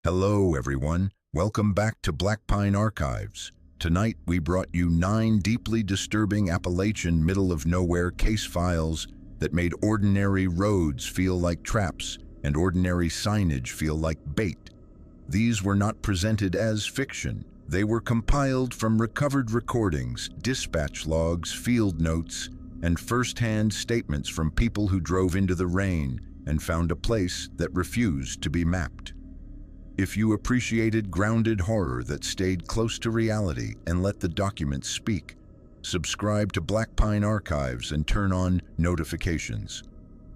Hello, everyone. Welcome back to Black Pine Archives. Tonight, we brought you 9 deeply disturbing Appalachian middle-of-nowhere case files that made ordinary roads feel like traps and ordinary signage feel like bait. These were not presented as fiction. They were compiled from recovered recordings, dispatch logs, field notes, and first-hand statements from people who drove into the rain and found a place that refused to be mapped. If you appreciated grounded horror that stayed close to reality and let the documents speak, subscribe to Black Pine Archives and turn on notifications.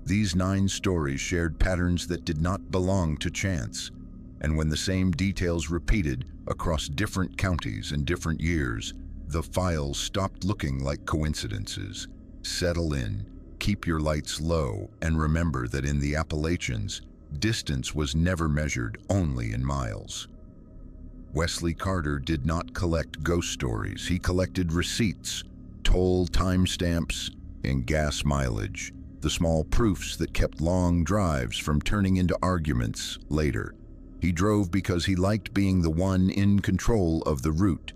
These 9 stories shared patterns that did not belong to chance, and when the same details repeated across different counties and different years, the files stopped looking like coincidences. Settle in, keep your lights low, and remember that in the Appalachians, distance was never measured only in miles. Wesley Carter did not collect ghost stories. He collected receipts, toll timestamps, and gas mileage, the small proofs that kept long drives from turning into arguments later. He drove because he liked being the one in control of the route,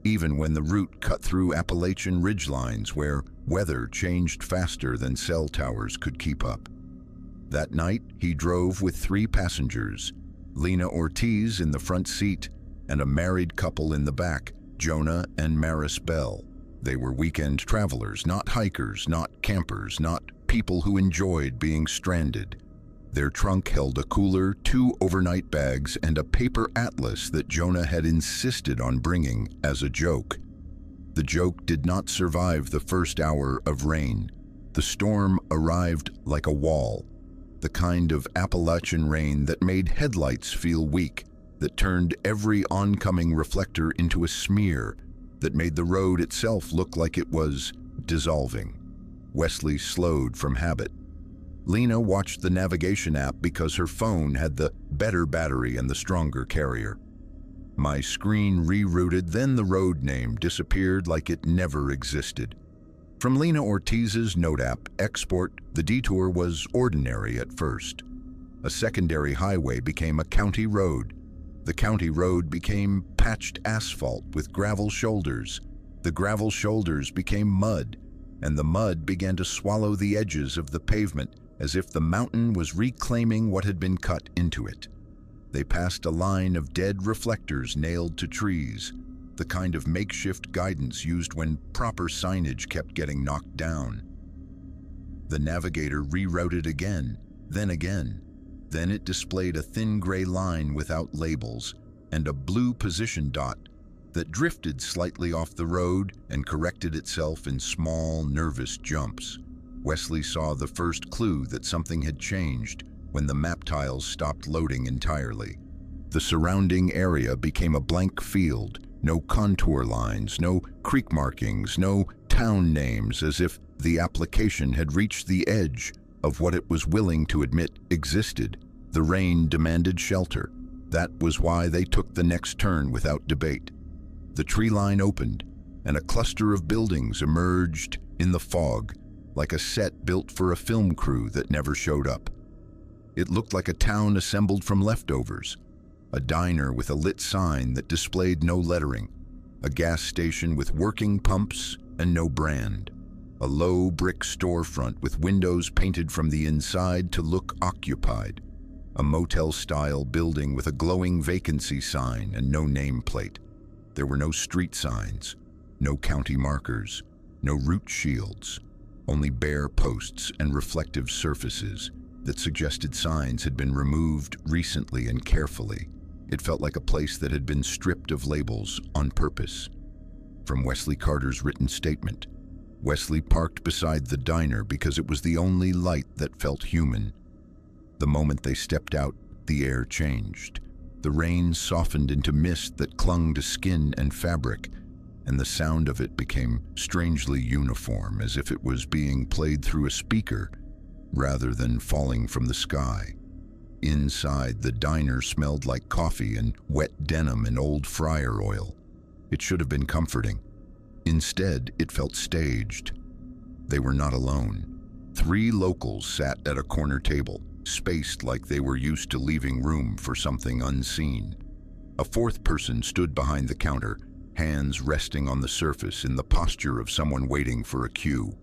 even when the route cut through Appalachian ridgelines where weather changed faster than cell towers could keep up. That night, he drove with 3 passengers, Lena Ortiz in the front seat and a married couple in the back, Jonah and Maris Bell. They were weekend travelers, not hikers, not campers, not people who enjoyed being stranded. Their trunk held a cooler, 2 overnight bags, and a paper atlas that Jonah had insisted on bringing as a joke. The joke did not survive the first hour of rain. The storm arrived like a wall. The kind of Appalachian rain that made headlights feel weak, that turned every oncoming reflector into a smear, that made the road itself look like it was dissolving. Wesley slowed from habit. Lena watched the navigation app because her phone had the better battery and the stronger carrier. My screen rerouted, then the road name disappeared like it never existed. From Lena Ortiz's note app export, the detour was ordinary at first. A secondary highway became a county road. The county road became patched asphalt with gravel shoulders. The gravel shoulders became mud, and the mud began to swallow the edges of the pavement as if the mountain was reclaiming what had been cut into it. They passed a line of dead reflectors nailed to trees, the kind of makeshift guidance used when proper signage kept getting knocked down. The navigator rerouted again. Then it displayed a thin gray line without labels and a blue position dot that drifted slightly off the road and corrected itself in small, nervous jumps. Wesley saw the first clue that something had changed when the map tiles stopped loading entirely. The surrounding area became a blank field. No contour lines, no creek markings, no town names, as if the application had reached the edge of what it was willing to admit existed. The rain demanded shelter. That was why they took the next turn without debate. The tree line opened, and a cluster of buildings emerged in the fog, like a set built for a film crew that never showed up. It looked like a town assembled from leftovers. A diner with a lit sign that displayed no lettering, a gas station with working pumps and no brand, a low brick storefront with windows painted from the inside to look occupied, a motel-style building with a glowing vacancy sign and no nameplate. There were no street signs, no county markers, no route shields, only bare posts and reflective surfaces that suggested signs had been removed recently and carefully. It felt like a place that had been stripped of labels on purpose. From Wesley Carter's written statement, Wesley parked beside the diner because it was the only light that felt human. The moment they stepped out, the air changed. The rain softened into mist that clung to skin and fabric, and the sound of it became strangely uniform, as if it was being played through a speaker rather than falling from the sky. Inside, the diner smelled like coffee and wet denim and old fryer oil. It should have been comforting. Instead, it felt staged. They were not alone. 3 locals sat at a corner table, spaced like they were used to leaving room for something unseen. A fourth person stood behind the counter, hands resting on the surface in the posture of someone waiting for a cue.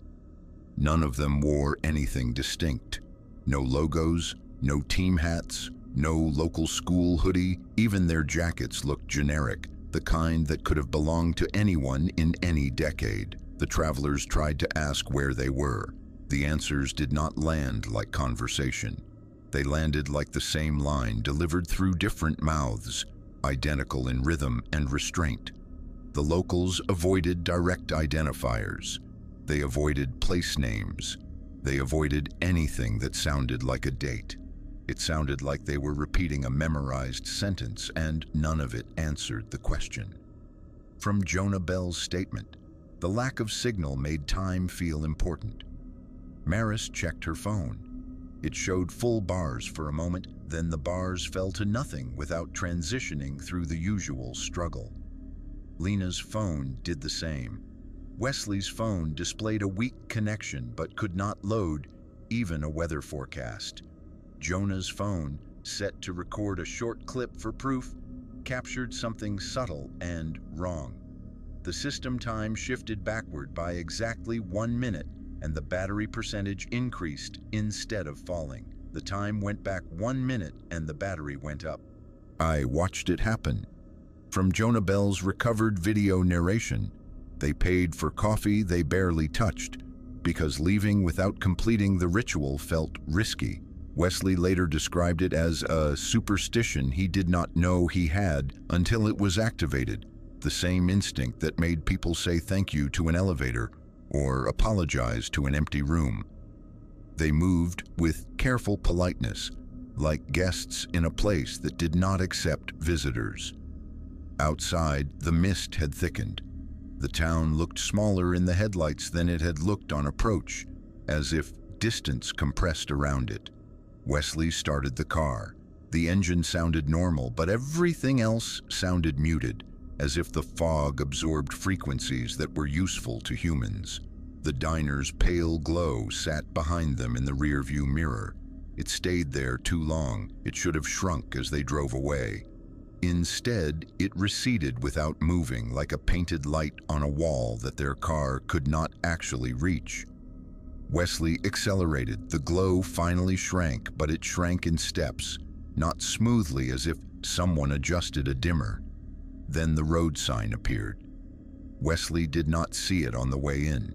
None of them wore anything distinct. No logos, no team hats, no local school hoodie. Even their jackets looked generic, the kind that could have belonged to anyone in any decade. The travelers tried to ask where they were. The answers did not land like conversation. They landed like the same line delivered through different mouths, identical in rhythm and restraint. The locals avoided direct identifiers. They avoided place names. They avoided anything that sounded like a date. It sounded like they were repeating a memorized sentence, and none of it answered the question. From Jonah Bell's statement, the lack of signal made time feel important. Maris checked her phone. It showed full bars for a moment, then the bars fell to nothing without transitioning through the usual struggle. Lena's phone did the same. Wesley's phone displayed a weak connection but could not load even a weather forecast. Jonah's phone, set to record a short clip for proof, captured something subtle and wrong. The system time shifted backward by exactly 1 minute, and the battery percentage increased instead of falling. The time went back 1 minute and the battery went up. I watched it happen. From Jonah Bell's recovered video narration, they paid for coffee they barely touched because leaving without completing the ritual felt risky. Wesley later described it as a superstition he did not know he had until it was activated, the same instinct that made people say thank you to an elevator or apologize to an empty room. They moved with careful politeness, like guests in a place that did not accept visitors. Outside, the mist had thickened. The town looked smaller in the headlights than it had looked on approach, as if distance compressed around it. Wesley started the car. The engine sounded normal, but everything else sounded muted, as if the fog absorbed frequencies that were useful to humans. The diner's pale glow sat behind them in the rearview mirror. It stayed there too long. It should have shrunk as they drove away. Instead, it receded without moving, like a painted light on a wall that their car could not actually reach. Wesley accelerated. The glow finally shrank, but it shrank in steps, not smoothly as if someone adjusted a dimmer. Then the road sign appeared. Wesley did not see it on the way in.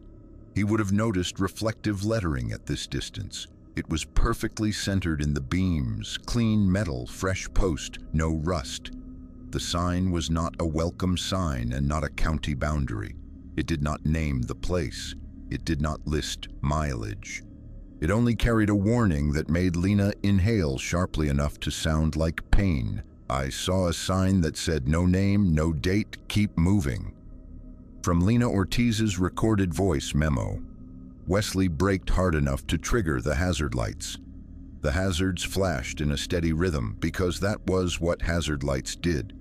He would have noticed reflective lettering at this distance. It was perfectly centered in the beams, clean metal, fresh post, no rust. The sign was not a welcome sign and not a county boundary. It did not name the place. It did not list mileage. It only carried a warning that made Lena inhale sharply enough to sound like pain. I saw a sign that said no name, no date, keep moving. From Lena Ortiz's recorded voice memo, Wesley braked hard enough to trigger the hazard lights. The hazards flashed in a steady rhythm because that was what hazard lights did.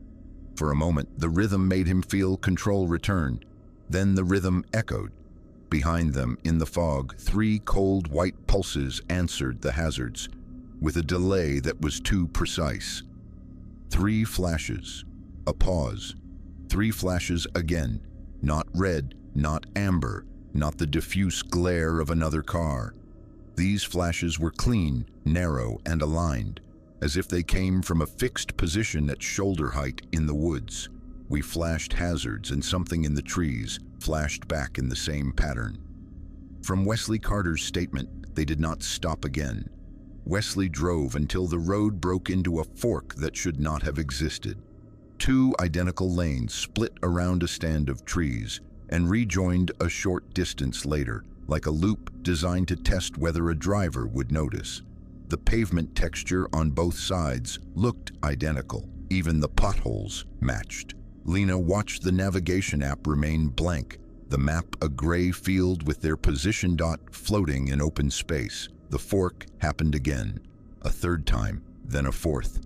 For a moment, the rhythm made him feel control return. Then the rhythm echoed. Behind them, in the fog, 3 cold white pulses answered the hazards, with a delay that was too precise. 3 flashes, a pause, 3 flashes again, not red, not amber, not the diffuse glare of another car. These flashes were clean, narrow, and aligned, as if they came from a fixed position at shoulder height in the woods. We flashed hazards, and something in the trees flashed back in the same pattern. From Wesley Carter's statement, they did not stop again. Wesley drove until the road broke into a fork that should not have existed. 2 identical lanes split around a stand of trees and rejoined a short distance later, like a loop designed to test whether a driver would notice. The pavement texture on both sides looked identical. Even the potholes matched. Lena watched the navigation app remain blank, the map a gray field with their position dot floating in open space. The fork happened again, a 3rd time, then a 4th.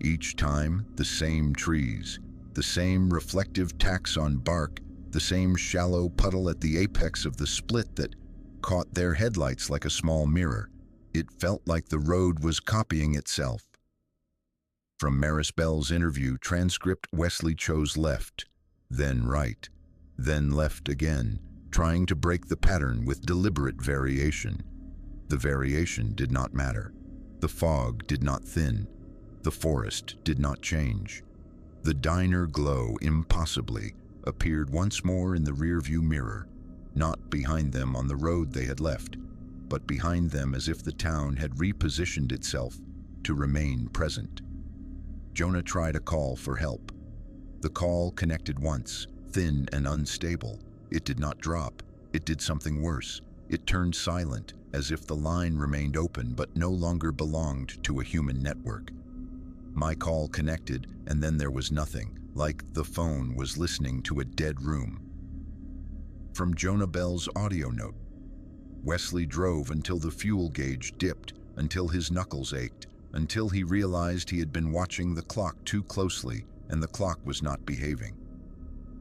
Each time, the same trees, the same reflective tacks on bark, the same shallow puddle at the apex of the split that caught their headlights like a small mirror. It felt like the road was copying itself. From Maris Bell's interview transcript, Wesley chose left, then right, then left again, trying to break the pattern with deliberate variation. The variation did not matter. The fog did not thin. The forest did not change. The diner glow, impossibly, appeared once more in the rearview mirror, not behind them on the road they had left, but behind them as if the town had repositioned itself to remain present. Jonah tried a call for help. The call connected once, thin and unstable. It did not drop. It did something worse. It turned silent, as if the line remained open but no longer belonged to a human network. My call connected, and then there was nothing, like the phone was listening to a dead room. From Jonah Bell's audio note, Wesley drove until the fuel gauge dipped, until his knuckles ached, until he realized he had been watching the clock too closely and the clock was not behaving.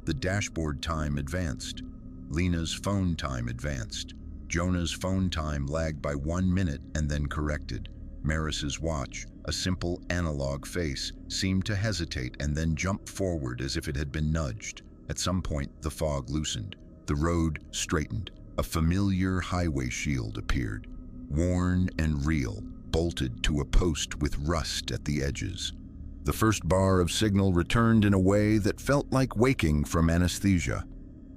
The dashboard time advanced. Lena's phone time advanced. Jonah's phone time lagged by 1 minute and then corrected. Maris's watch, a simple analog face, seemed to hesitate and then jump forward as if it had been nudged. At some point, the fog loosened. The road straightened. A familiar highway shield appeared, worn and real, bolted to a post with rust at the edges. The first bar of signal returned in a way that felt like waking from anesthesia.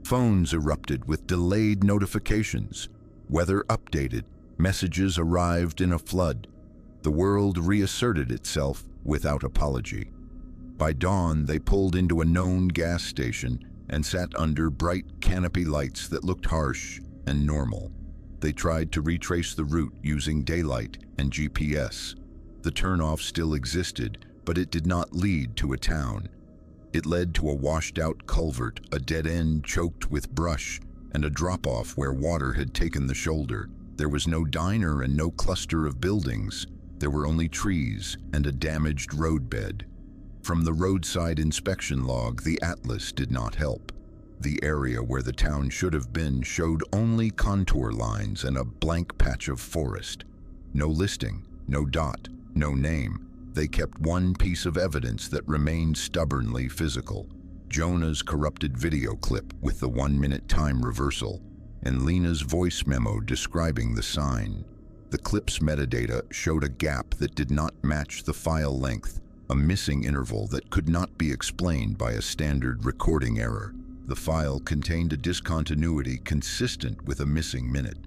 Phones erupted with delayed notifications. Weather updated. Messages arrived in a flood. The world reasserted itself without apology. By dawn, they pulled into a known gas station and sat under bright canopy lights that looked harsh and normal. They tried to retrace the route using daylight and GPS. The turnoff still existed, but it did not lead to a town. It led to a washed-out culvert, a dead end choked with brush, and a drop-off where water had taken the shoulder. There was no diner and no cluster of buildings. There were only trees and a damaged roadbed. From the roadside inspection log, the atlas did not help. The area where the town should have been showed only contour lines and a blank patch of forest. No listing, no dot, no name. They kept one piece of evidence that remained stubbornly physical: Jonah's corrupted video clip with the 1-minute time reversal, and Lena's voice memo describing the sign. The clip's metadata showed a gap that did not match the file length, a missing interval that could not be explained by a standard recording error. The file contained a discontinuity consistent with a missing minute.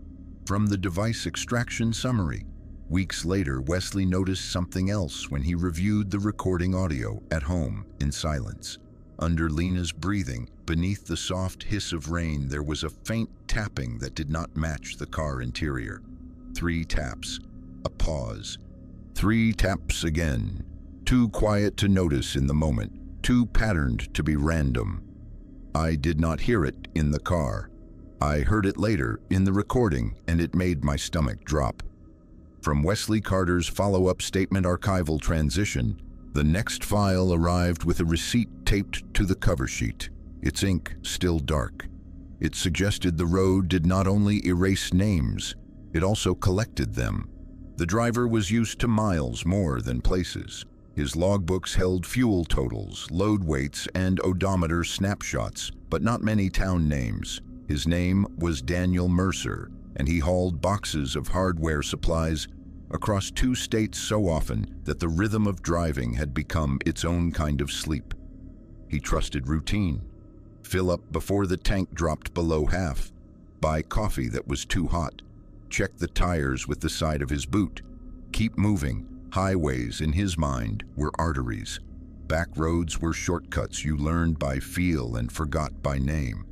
From the device extraction summary, weeks later, Wesley noticed something else when he reviewed the recording audio at home in silence. Under Lena's breathing, beneath the soft hiss of rain, there was a faint tapping that did not match the car interior. 3 taps, a pause. 3 taps again. Too quiet to notice in the moment, too patterned to be random. I did not hear it in the car. I heard it later in the recording, and it made my stomach drop. From Wesley Carter's follow-up statement archival transition, the next file arrived with a receipt taped to the cover sheet, its ink still dark. It suggested the road did not only erase names, it also collected them. The driver was used to miles more than places. His logbooks held fuel totals, load weights, and odometer snapshots, but not many town names. His name was Daniel Mercer, and he hauled boxes of hardware supplies across 2 states so often that the rhythm of driving had become its own kind of sleep. He trusted routine. Fill up before the tank dropped below half. Buy coffee that was too hot. Check the tires with the side of his boot. Keep moving. Highways, in his mind, were arteries. Back roads were shortcuts you learned by feel and forgot by name.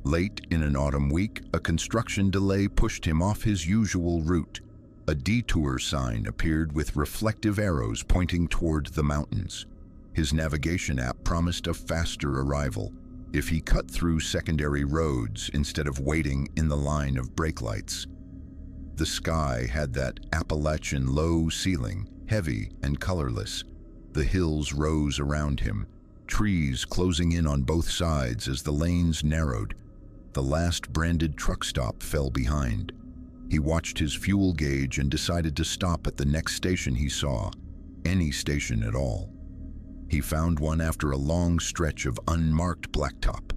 Late in an autumn week, a construction delay pushed him off his usual route. A detour sign appeared with reflective arrows pointing toward the mountains. His navigation app promised a faster arrival if he cut through secondary roads instead of waiting in the line of brake lights. The sky had that Appalachian low ceiling, heavy and colorless. The hills rose around him, trees closing in on both sides as the lanes narrowed. The last branded truck stop fell behind. He watched his fuel gauge and decided to stop at the next station he saw, any station at all. He found one after a long stretch of unmarked blacktop.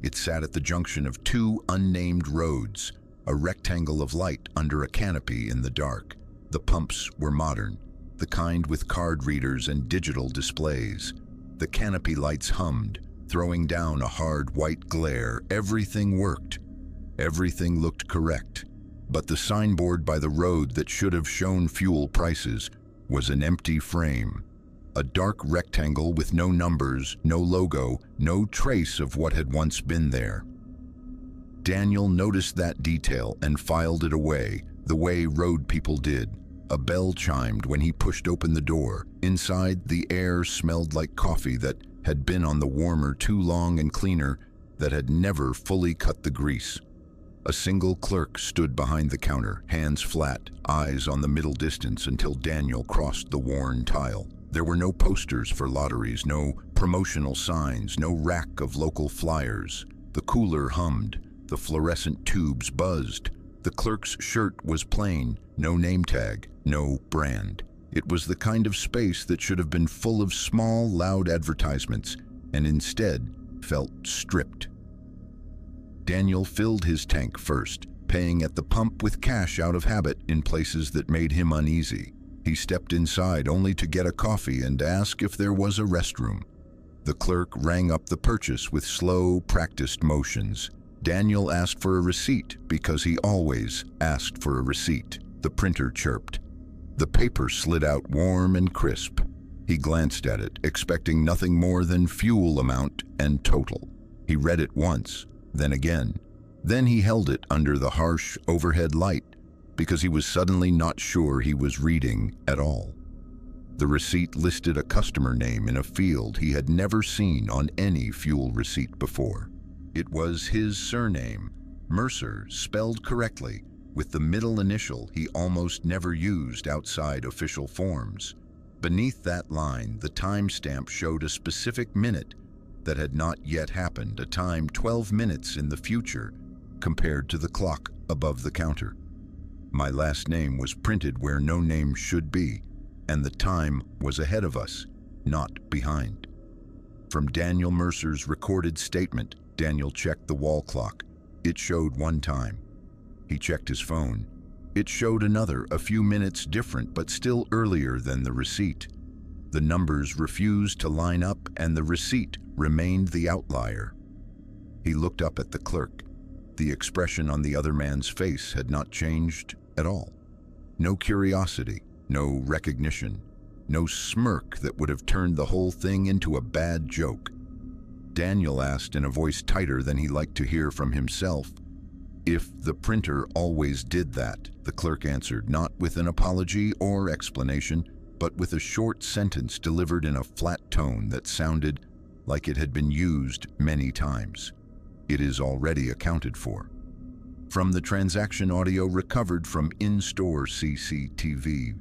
It sat at the junction of two unnamed roads, a rectangle of light under a canopy in the dark. The pumps were modern, the kind with card readers and digital displays. The canopy lights hummed, throwing down a hard white glare. Everything worked. Everything looked correct. But the signboard by the road that should have shown fuel prices was an empty frame. A dark rectangle with no numbers, no logo, no trace of what had once been there. Daniel noticed that detail and filed it away, the way road people did. A bell chimed when he pushed open the door. Inside, the air smelled like coffee that had been on the warmer too long and cleaner that had never fully cut the grease. A single clerk stood behind the counter, hands flat, eyes on the middle distance until Daniel crossed the worn tile. There were no posters for lotteries, no promotional signs, no rack of local flyers. The cooler hummed, the fluorescent tubes buzzed. The clerk's shirt was plain, no name tag, no brand. It was the kind of space that should have been full of small, loud advertisements, and instead felt stripped. Daniel filled his tank first, paying at the pump with cash out of habit in places that made him uneasy. He stepped inside only to get a coffee and ask if there was a restroom. The clerk rang up the purchase with slow, practiced motions. Daniel asked for a receipt because he always asked for a receipt. The printer chirped. The paper slid out warm and crisp. He glanced at it, expecting nothing more than fuel amount and total. He read it once, then again. Then he held it under the harsh overhead light because he was suddenly not sure he was reading at all. The receipt listed a customer name in a field he had never seen on any fuel receipt before. It was his surname, Mercer, spelled correctly, with the middle initial he almost never used outside official forms. Beneath that line, the timestamp showed a specific minute that had not yet happened, a time 12 minutes in the future compared to the clock above the counter. My last name was printed where no name should be, and the time was ahead of us, not behind. From Daniel Mercer's recorded statement, Daniel checked the wall clock. It showed one time. He checked his phone. It showed another, a few minutes different, but still earlier than the receipt. The numbers refused to line up, and the receipt remained the outlier. He looked up at the clerk. The expression on the other man's face had not changed at all. No curiosity, no recognition, no smirk that would have turned the whole thing into a bad joke. Daniel asked in a voice tighter than he liked to hear from himself, "If the printer always did that?" The clerk answered, not with an apology or explanation, but with a short sentence delivered in a flat tone that sounded like it had been used many times. "It is already accounted for." From the transaction audio recovered from in-store CCTV,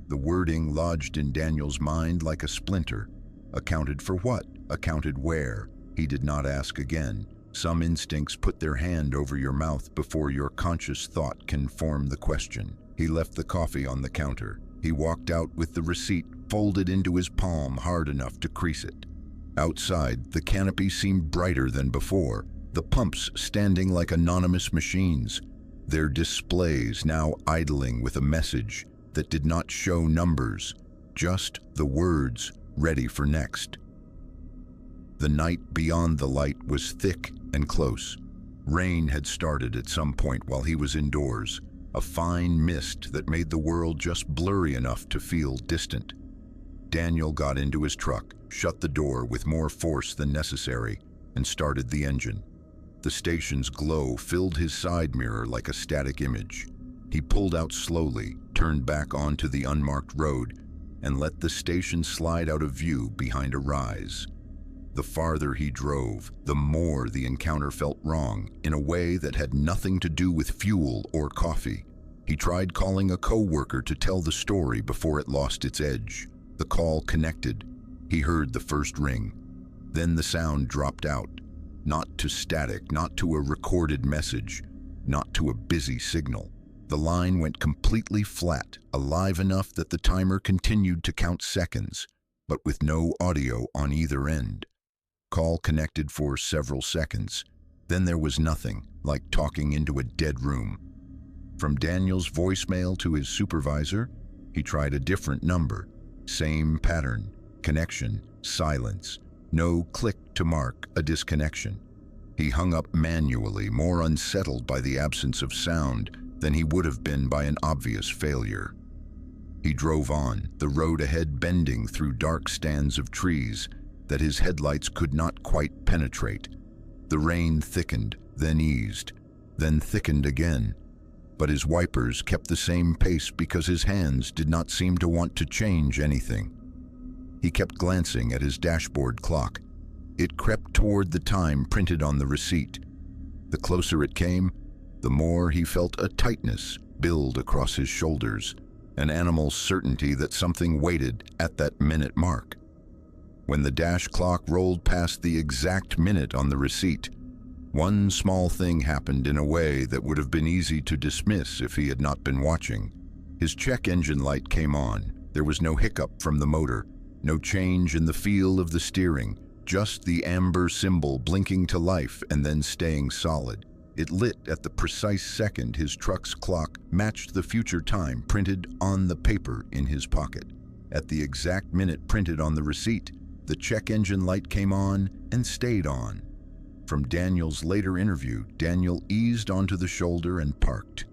the wording lodged in Daniel's mind like a splinter. Accounted for what? Accounted where? He did not ask again. Some instincts put their hand over your mouth before your conscious thought can form the question. He left the coffee on the counter. He walked out with the receipt folded into his palm hard enough to crease it. Outside, the canopy seemed brighter than before, the pumps standing like anonymous machines, their displays now idling with a message that did not show numbers, just the words, "Ready for next." The night beyond the light was thick and close. Rain had started at some point while he was indoors, a fine mist that made the world just blurry enough to feel distant. Daniel got into his truck, shut the door with more force than necessary, and started the engine. The station's glow filled his side mirror like a static image. He pulled out slowly, turned back onto the unmarked road, and let the station slide out of view behind a rise. The farther he drove, the more the encounter felt wrong, in a way that had nothing to do with fuel or coffee. He tried calling a co-worker to tell the story before it lost its edge. The call connected. He heard the first ring. Then the sound dropped out. Not to static, not to a recorded message, not to a busy signal. The line went completely flat, alive enough that the timer continued to count seconds, but with no audio on either end. Call connected for several seconds. Then there was nothing, like talking into a dead room. From Daniel's voicemail to his supervisor, he tried a different number. Same pattern, connection, silence. No click to mark a disconnection. He hung up manually, more unsettled by the absence of sound than he would have been by an obvious failure. He drove on, the road ahead bending through dark stands of trees that his headlights could not quite penetrate. The rain thickened, then eased, then thickened again. But his wipers kept the same pace because his hands did not seem to want to change anything. He kept glancing at his dashboard clock. It crept toward the time printed on the receipt. The closer it came, the more he felt a tightness build across his shoulders, an animal certainty that something waited at that minute mark. When the dash clock rolled past the exact minute on the receipt, one small thing happened in a way that would have been easy to dismiss if he had not been watching. His check engine light came on. There was no hiccup from the motor, no change in the feel of the steering, just the amber symbol blinking to life and then staying solid. It lit at the precise second his truck's clock matched the future time printed on the paper in his pocket. At the exact minute printed on the receipt, the check engine light came on and stayed on. From Daniel's later interview, Daniel eased onto the shoulder and parked.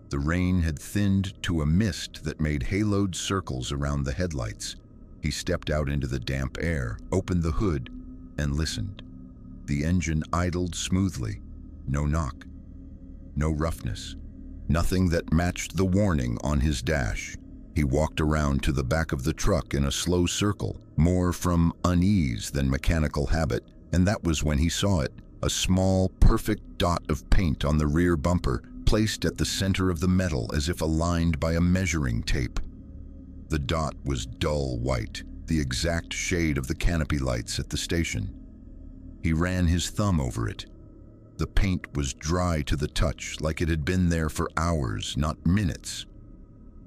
The rain had thinned to a mist that made haloed circles around the headlights. He stepped out into the damp air, opened the hood, and listened. The engine idled smoothly. No knock. No roughness. Nothing that matched the warning on his dash. He walked around to the back of the truck in a slow circle, more from unease than mechanical habit, and that was when he saw it, a small, perfect dot of paint on the rear bumper, placed at the center of the metal as if aligned by a measuring tape. The dot was dull white, the exact shade of the canopy lights at the station. He ran his thumb over it. The paint was dry to the touch, like it had been there for hours, not minutes.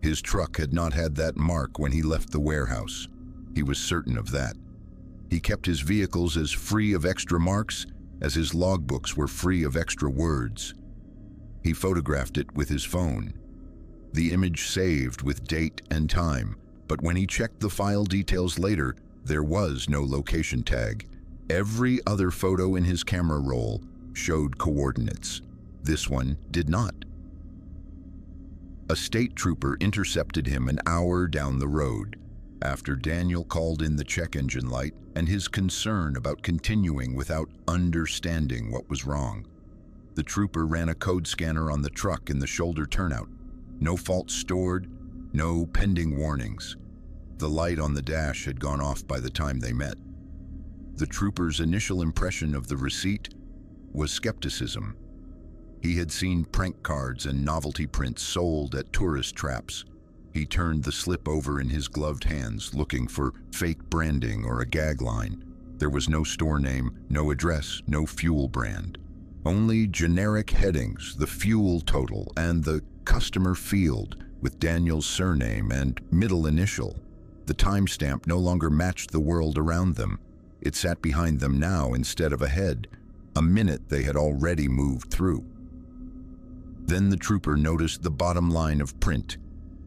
His truck had not had that mark when he left the warehouse. He was certain of that. He kept his vehicles as free of extra marks as his logbooks were free of extra words. He photographed it with his phone. The image saved with date and time, but when he checked the file details later, there was no location tag. Every other photo in his camera roll showed coordinates. This one did not. A state trooper intercepted him an hour down the road, after Daniel called in the check engine light and his concern about continuing without understanding what was wrong. The trooper ran a code scanner on the truck in the shoulder turnout. No faults stored, no pending warnings. The light on the dash had gone off by the time they met. The trooper's initial impression of the receipt was skepticism. He had seen prank cards and novelty prints sold at tourist traps. He turned the slip over in his gloved hands, looking for fake branding or a gag line. There was no store name, no address, no fuel brand. Only generic headings, the fuel total, and the customer field with Daniel's surname and middle initial. The timestamp no longer matched the world around them. It sat behind them now instead of ahead, a minute they had already moved through. Then the trooper noticed the bottom line of print,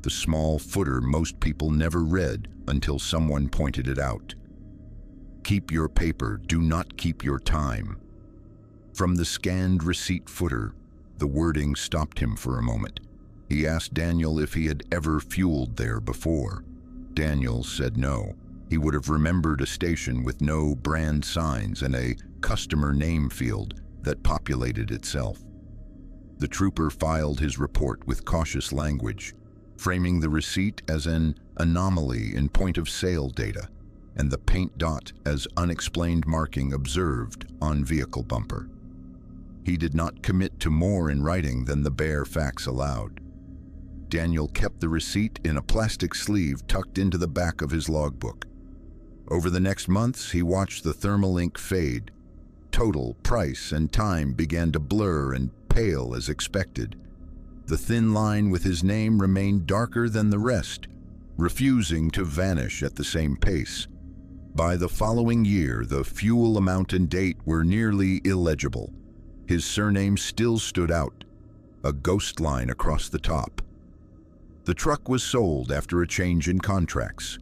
the small footer most people never read until someone pointed it out. Keep your paper, do not keep your time. From the scanned receipt footer, the wording stopped him for a moment. He asked Daniel if he had ever fueled there before. Daniel said no. He would have remembered a station with no brand signs and a customer name field that populated itself. The trooper filed his report with cautious language, framing the receipt as an anomaly in point-of-sale data and the paint dot as unexplained marking observed on vehicle bumper. He did not commit to more in writing than the bare facts allowed. Daniel kept the receipt in a plastic sleeve tucked into the back of his logbook. Over the next months, he watched the thermal ink fade. Total, price, and time began to blur and pale as expected. The thin line with his name remained darker than the rest, refusing to vanish at the same pace. By the following year, the fuel amount and date were nearly illegible. His surname still stood out, a ghost line across the top. The truck was sold after a change in contracts.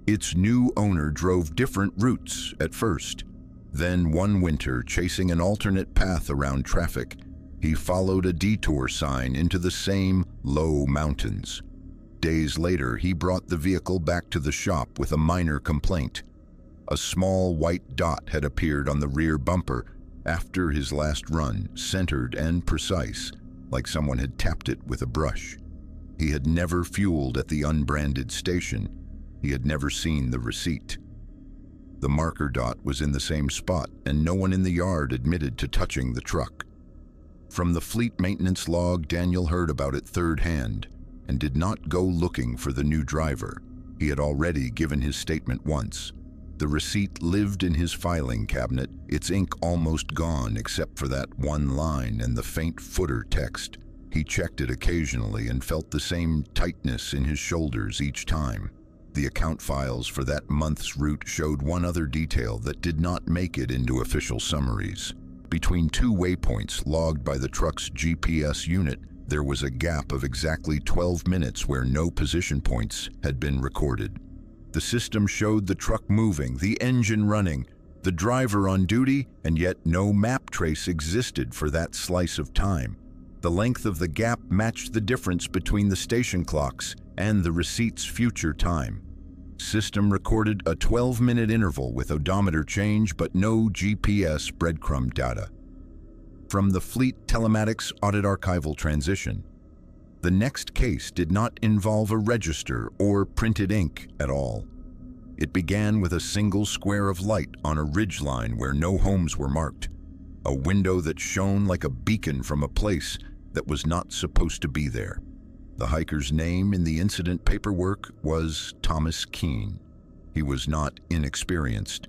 Its new owner drove different routes at first. Then one winter, chasing an alternate path around traffic, he followed a detour sign into the same low mountains. Days later, he brought the vehicle back to the shop with a minor complaint. A small white dot had appeared on the rear bumper after his last run, centered and precise, like someone had tapped it with a brush. He had never fueled at the unbranded station. He had never seen the receipt. The marker dot was in the same spot, and no one in the yard admitted to touching the truck. From the fleet maintenance log, Daniel heard about it third hand and did not go looking for the new driver. He had already given his statement once. The receipt lived in his filing cabinet, its ink almost gone except for that one line and the faint footer text. He checked it occasionally and felt the same tightness in his shoulders each time. The account files for that month's route showed one other detail that did not make it into official summaries. Between two waypoints logged by the truck's GPS unit, there was a gap of exactly 12 minutes where no position points had been recorded. The system showed the truck moving, the engine running, the driver on duty, and yet no map trace existed for that slice of time. The length of the gap matched the difference between the station clocks and the receipt's future time. System recorded a 12-minute interval with odometer change, but no GPS breadcrumb data. From the fleet telematics audit archival transition, the next case did not involve a register or printed ink at all. It began with a single square of light on a ridgeline where no homes were marked, a window that shone like a beacon from a place that was not supposed to be there. The hiker's name in the incident paperwork was Thomas Keene. He was not inexperienced.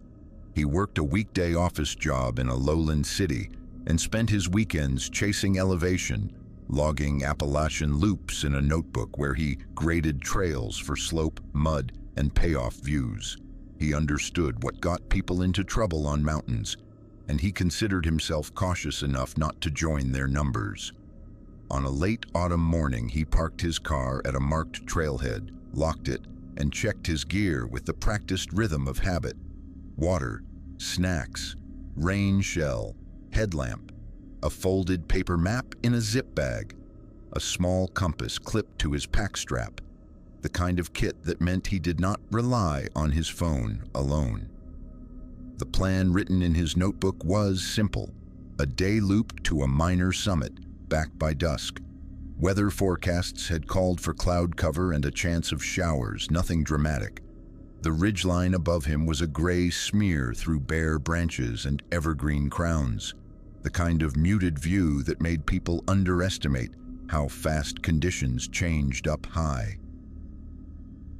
He worked a weekday office job in a lowland city and spent his weekends chasing elevation, logging Appalachian loops in a notebook where he graded trails for slope, mud, and payoff views. He understood what got people into trouble on mountains, and he considered himself cautious enough not to join their numbers. On a late autumn morning, he parked his car at a marked trailhead, locked it, and checked his gear with the practiced rhythm of habit. Water, snacks, rain shell, headlamp, a folded paper map in a zip bag, a small compass clipped to his pack strap, the kind of kit that meant he did not rely on his phone alone. The plan written in his notebook was simple: a day loop to a minor summit, back by dusk. Weather forecasts had called for cloud cover and a chance of showers, nothing dramatic. The ridgeline above him was a gray smear through bare branches and evergreen crowns, the kind of muted view that made people underestimate how fast conditions changed up high.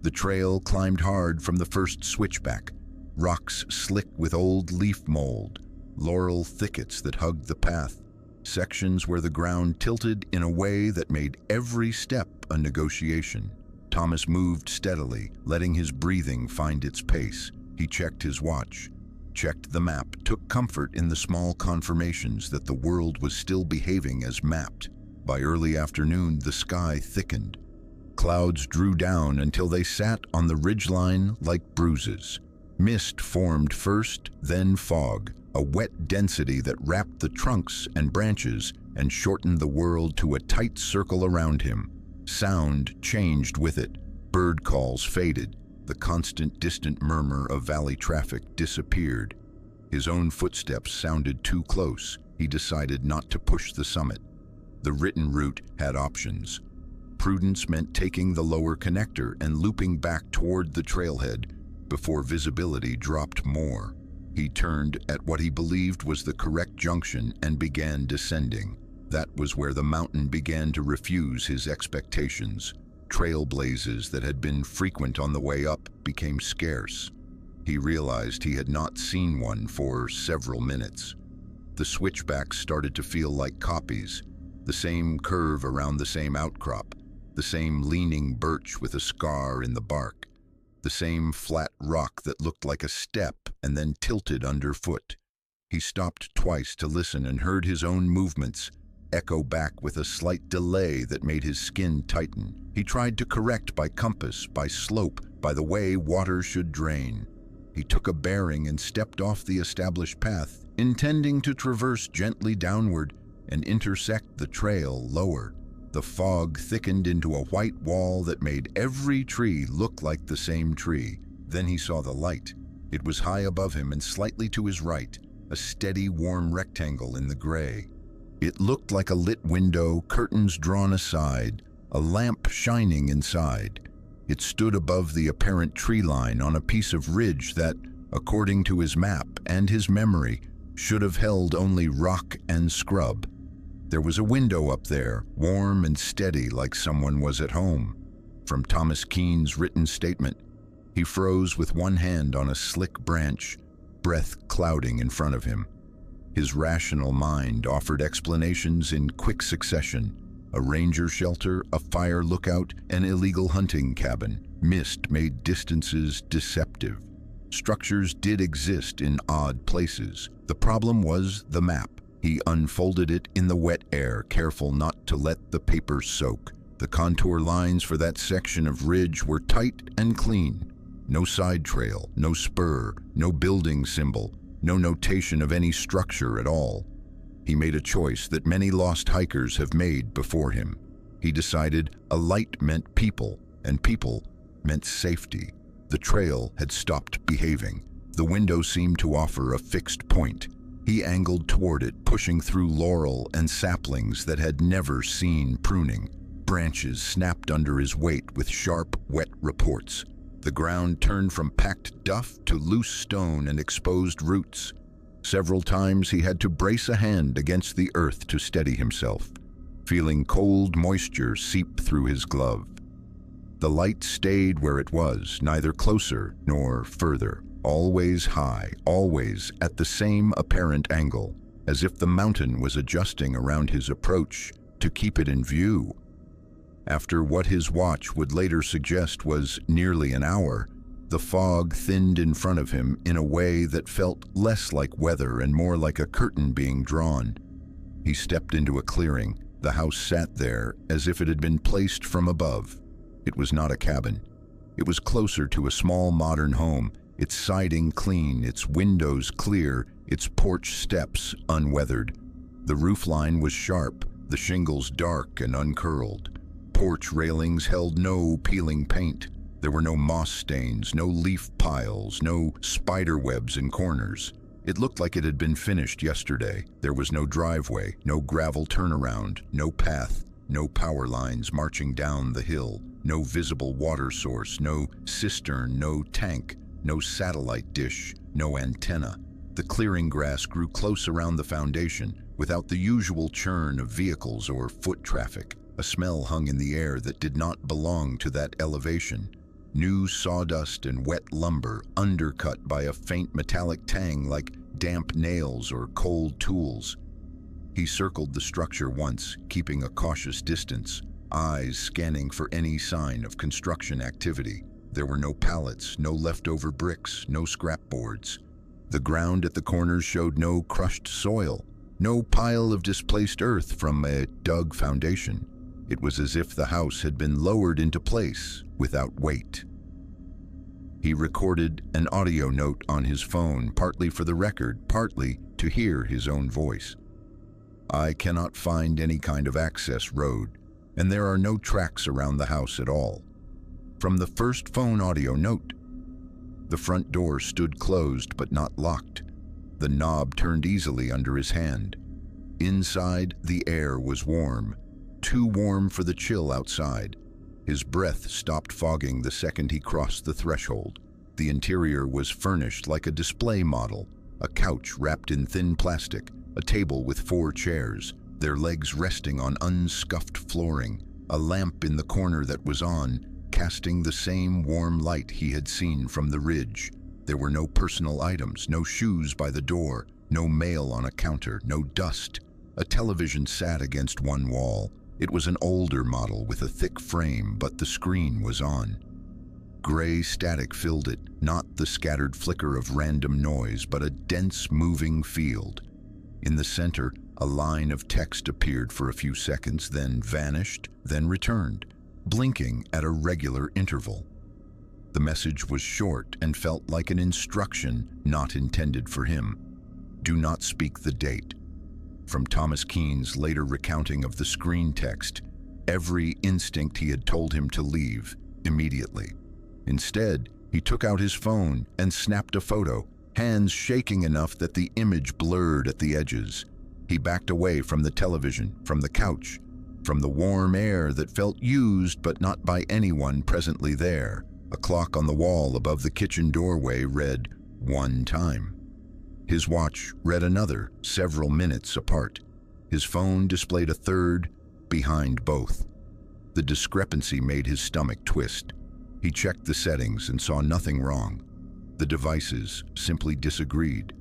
The trail climbed hard from the first switchback, rocks slick with old leaf mold, laurel thickets that hugged the path, sections where the ground tilted in a way that made every step a negotiation. Thomas moved steadily, letting his breathing find its pace. He checked his watch, checked the map, took comfort in the small confirmations that the world was still behaving as mapped. By early afternoon, the sky thickened. Clouds drew down until they sat on the ridgeline like bruises. Mist formed first, then fog, a wet density that wrapped the trunks and branches and shortened the world to a tight circle around him. Sound changed with it. Bird calls faded. The constant distant murmur of valley traffic disappeared. His own footsteps sounded too close. He decided not to push the summit. The written route had options. Prudence meant taking the lower connector and looping back toward the trailhead before visibility dropped more. He turned at what he believed was the correct junction and began descending. That was where the mountain began to refuse his expectations. Trailblazes that had been frequent on the way up became scarce. He realized he had not seen one for several minutes. The switchbacks started to feel like copies, The same curve around the same outcrop, the same leaning birch with a scar in the bark, the same flat rock that looked like a step and then tilted underfoot. He stopped twice to listen and heard his own movements echo back with a slight delay that made his skin tighten. He tried to correct by compass, by slope, by the way water should drain. He took a bearing and stepped off the established path, intending to traverse gently downward and intersect the trail lower. The fog thickened into a white wall that made every tree look like the same tree. Then he saw the light. It was high above him and slightly to his right, a steady, warm rectangle in the gray. It looked like a lit window, curtains drawn aside, a lamp shining inside. It stood above the apparent tree line on a piece of ridge that, according to his map and his memory, should have held only rock and scrub. There was a window up there, warm and steady like someone was at home. From Thomas Keene's written statement, he froze with one hand on a slick branch, breath clouding in front of him. His rational mind offered explanations in quick succession. A ranger shelter, a fire lookout, an illegal hunting cabin. Mist made distances deceptive. Structures did exist in odd places. The problem was the map. He unfolded it in the wet air, careful not to let the paper soak. The contour lines for that section of ridge were tight and clean. No side trail, no spur, no building symbol, no notation of any structure at all. He made a choice that many lost hikers have made before him. He decided a light meant people, and people meant safety. The trail had stopped behaving. The window seemed to offer a fixed point. He angled toward it, pushing through laurel and saplings that had never seen pruning. Branches snapped under his weight with sharp, wet reports. The ground turned from packed duff to loose stone and exposed roots. Several times he had to brace a hand against the earth to steady himself, feeling cold moisture seep through his glove. The light stayed where it was, neither closer nor further, always high, always at the same apparent angle, as if the mountain was adjusting around his approach to keep it in view. After what his watch would later suggest was nearly an hour, the fog thinned in front of him in a way that felt less like weather and more like a curtain being drawn. He stepped into a clearing. The house sat there as if it had been placed from above. It was not a cabin. It was closer to a small modern home, its siding clean, its windows clear, its porch steps unweathered. The roofline was sharp, the shingles dark and uncurled. Porch railings held no peeling paint. There were no moss stains, no leaf piles, no spider webs in corners. It looked like it had been finished yesterday. There was no driveway, no gravel turnaround, no path, no power lines marching down the hill, no visible water source, no cistern, no tank, no satellite dish, no antenna. The clearing grass grew close around the foundation, without the usual churn of vehicles or foot traffic. A smell hung in the air that did not belong to that elevation. New sawdust and wet lumber, undercut by a faint metallic tang like damp nails or cold tools. He circled the structure once, keeping a cautious distance, eyes scanning for any sign of construction activity. There were no pallets, no leftover bricks, no scrap boards. The ground at the corners showed no crushed soil, no pile of displaced earth from a dug foundation. It was as if the house had been lowered into place without weight. He recorded an audio note on his phone, partly for the record, partly to hear his own voice. I cannot find any kind of access road, and there are no tracks around the house at all. From the first phone audio note, the front door stood closed but not locked. The knob turned easily under his hand. Inside, the air was warm, too warm for the chill outside. His breath stopped fogging the second he crossed the threshold. The interior was furnished like a display model, a couch wrapped in thin plastic, a table with 4 chairs, their legs resting on unscuffed flooring, a lamp in the corner that was on, casting the same warm light he had seen from the ridge. There were no personal items, no shoes by the door, no mail on a counter, no dust. A television sat against one wall. It was an older model with a thick frame, but the screen was on. Gray static filled it, not the scattered flicker of random noise, but a dense moving field. In the center, a line of text appeared for a few seconds, then vanished, then returned, blinking at a regular interval. The message was short and felt like an instruction not intended for him. Do not speak the date. From Thomas Keene's later recounting of the screen text, every instinct he had told him to leave immediately. Instead, he took out his phone and snapped a photo, hands shaking enough that the image blurred at the edges. He backed away from the television, from the couch, from the warm air that felt used but not by anyone presently there. A clock on the wall above the kitchen doorway read 1 time. His watch read another, several minutes apart. His phone displayed a third, behind both. The discrepancy made his stomach twist. He checked the settings and saw nothing wrong. The devices simply disagreed.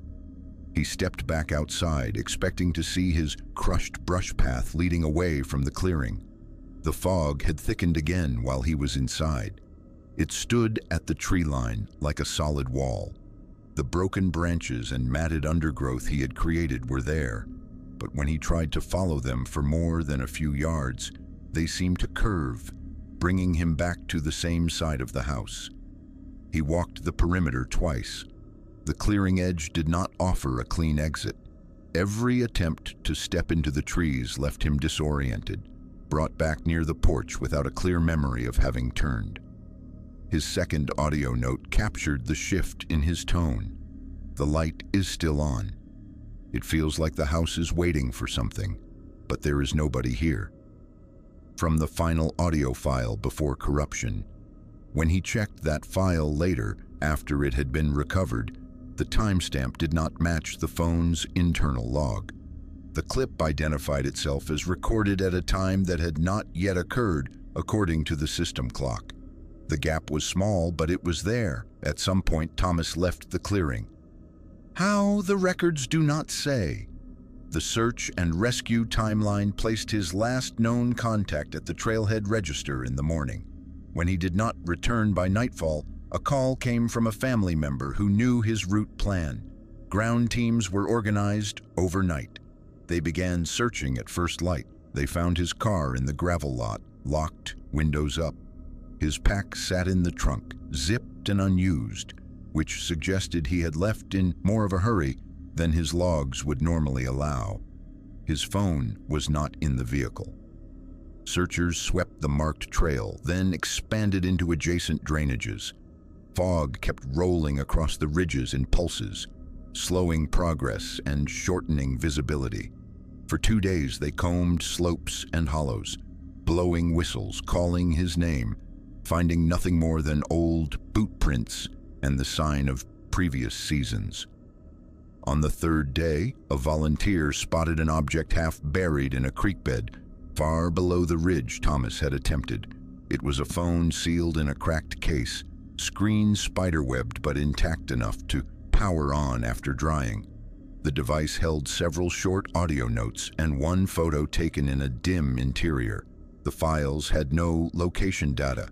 He stepped back outside, expecting to see his crushed brush path leading away from the clearing. The fog had thickened again while he was inside. It stood at the tree line like a solid wall. The broken branches and matted undergrowth he had created were there, but when he tried to follow them for more than a few yards, they seemed to curve, bringing him back to the same side of the house. He walked the perimeter twice. The clearing edge did not offer a clean exit. Every attempt to step into the trees left him disoriented, brought back near the porch without a clear memory of having turned. His second audio note captured the shift in his tone. The light is still on. It feels like the house is waiting for something, but there is nobody here. From the final audio file before corruption. When he checked that file later, after it had been recovered, the timestamp did not match the phone's internal log. The clip identified itself as recorded at a time that had not yet occurred, according to the system clock. The gap was small, but it was there. At some point, Thomas left the clearing. How, the records do not say. The search and rescue timeline placed his last known contact at the trailhead register in the morning. When he did not return by nightfall, a call came from a family member who knew his route plan. Ground teams were organized overnight. They began searching at first light. They found his car in the gravel lot, locked, windows up. His pack sat in the trunk, zipped and unused, which suggested he had left in more of a hurry than his logs would normally allow. His phone was not in the vehicle. Searchers swept the marked trail, then expanded into adjacent drainages. Fog kept rolling across the ridges in pulses, slowing progress and shortening visibility. For 2 days they combed slopes and hollows, blowing whistles, calling his name, finding nothing more than old boot prints and the sign of previous seasons. On the 3rd day, a volunteer spotted an object half buried in a creek bed, far below the ridge Thomas had attempted. It was a phone sealed in a cracked case, screen spiderwebbed but intact enough to power on after drying. The device held several short audio notes and one photo taken in a dim interior. The files had no location data.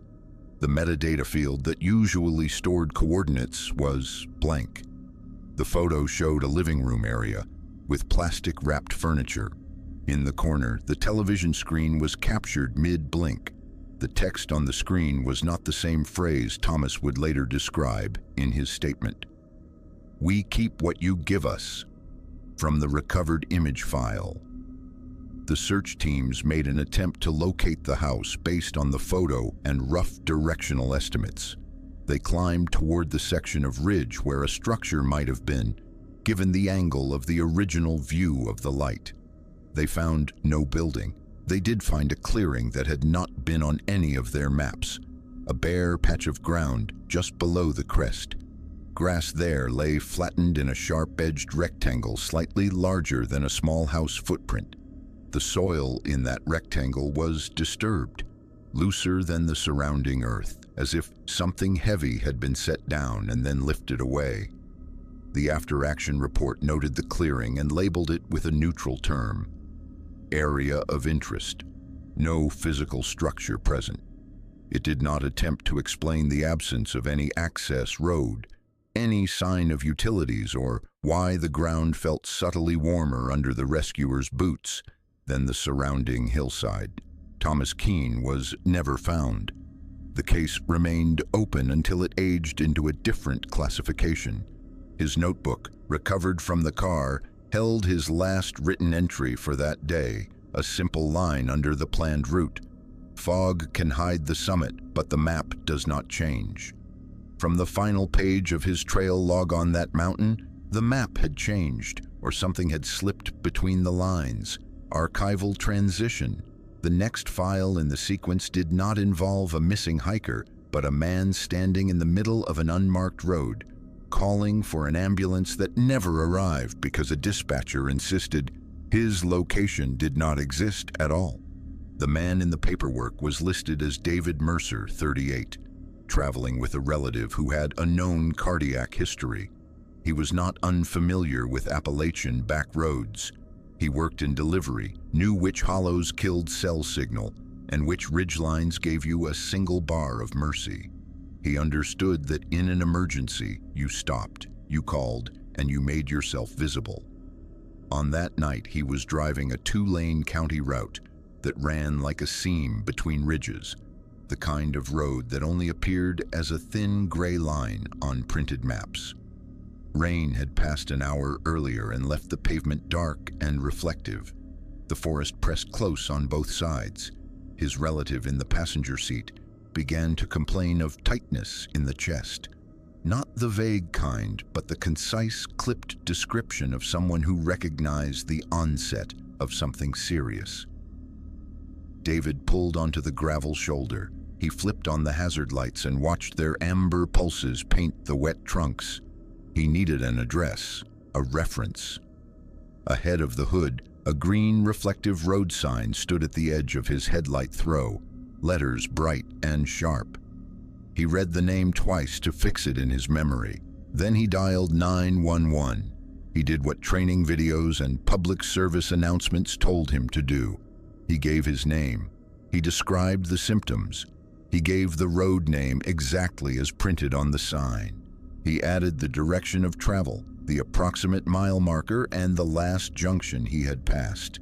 The metadata field that usually stored coordinates was blank. The photo showed a living room area with plastic-wrapped furniture. In the corner, the television screen was captured mid-blink. The text on the screen was not the same phrase Thomas would later describe in his statement. "We keep what you give us." From the recovered image file. The search teams made an attempt to locate the house based on the photo and rough directional estimates. They climbed toward the section of ridge where a structure might have been, given the angle of the original view of the light. They found no building. They did find a clearing that had not been on any of their maps, a bare patch of ground just below the crest. Grass there lay flattened in a sharp-edged rectangle slightly larger than a small house footprint. The soil in that rectangle was disturbed, looser than the surrounding earth, as if something heavy had been set down and then lifted away. The after-action report noted the clearing and labeled it with a neutral term, area of interest, no physical structure present. It did not attempt to explain the absence of any access road, any sign of utilities, or why the ground felt subtly warmer under the rescuers' boots than the surrounding hillside. Thomas Keene was never found. The case remained open until it aged into a different classification. His notebook, recovered from the car, held his last written entry for that day, a simple line under the planned route. Fog can hide the summit, but the map does not change. From the final page of his trail log on that mountain, the map had changed, or something had slipped between the lines. Archival transition. The next file in the sequence did not involve a missing hiker, but a man standing in the middle of an unmarked road, calling for an ambulance that never arrived because a dispatcher insisted his location did not exist at all. The man in the paperwork was listed as David Mercer, 38, traveling with a relative who had a known cardiac history. He was not unfamiliar with Appalachian back roads. He worked in delivery, knew which hollows killed cell signal, and which ridgelines gave you a single bar of mercy. He understood that in an emergency, you stopped, you called, and you made yourself visible. On that night, he was driving a 2-lane county route that ran like a seam between ridges, the kind of road that only appeared as a thin gray line on printed maps. Rain had passed an hour earlier and left the pavement dark and reflective. The forest pressed close on both sides. His relative in the passenger seat began to complain of tightness in the chest. Not the vague kind, but the concise, clipped description of someone who recognized the onset of something serious. David pulled onto the gravel shoulder. He flipped on the hazard lights and watched their amber pulses paint the wet trunks. He needed an address, a reference. Ahead of the hood, a green reflective road sign stood at the edge of his headlight throw, letters bright and sharp. He read the name twice to fix it in his memory. Then he dialed 911. He did what training videos and public service announcements told him to do. He gave his name. He described the symptoms. He gave the road name exactly as printed on the sign. He added the direction of travel, the approximate mile marker, and the last junction he had passed.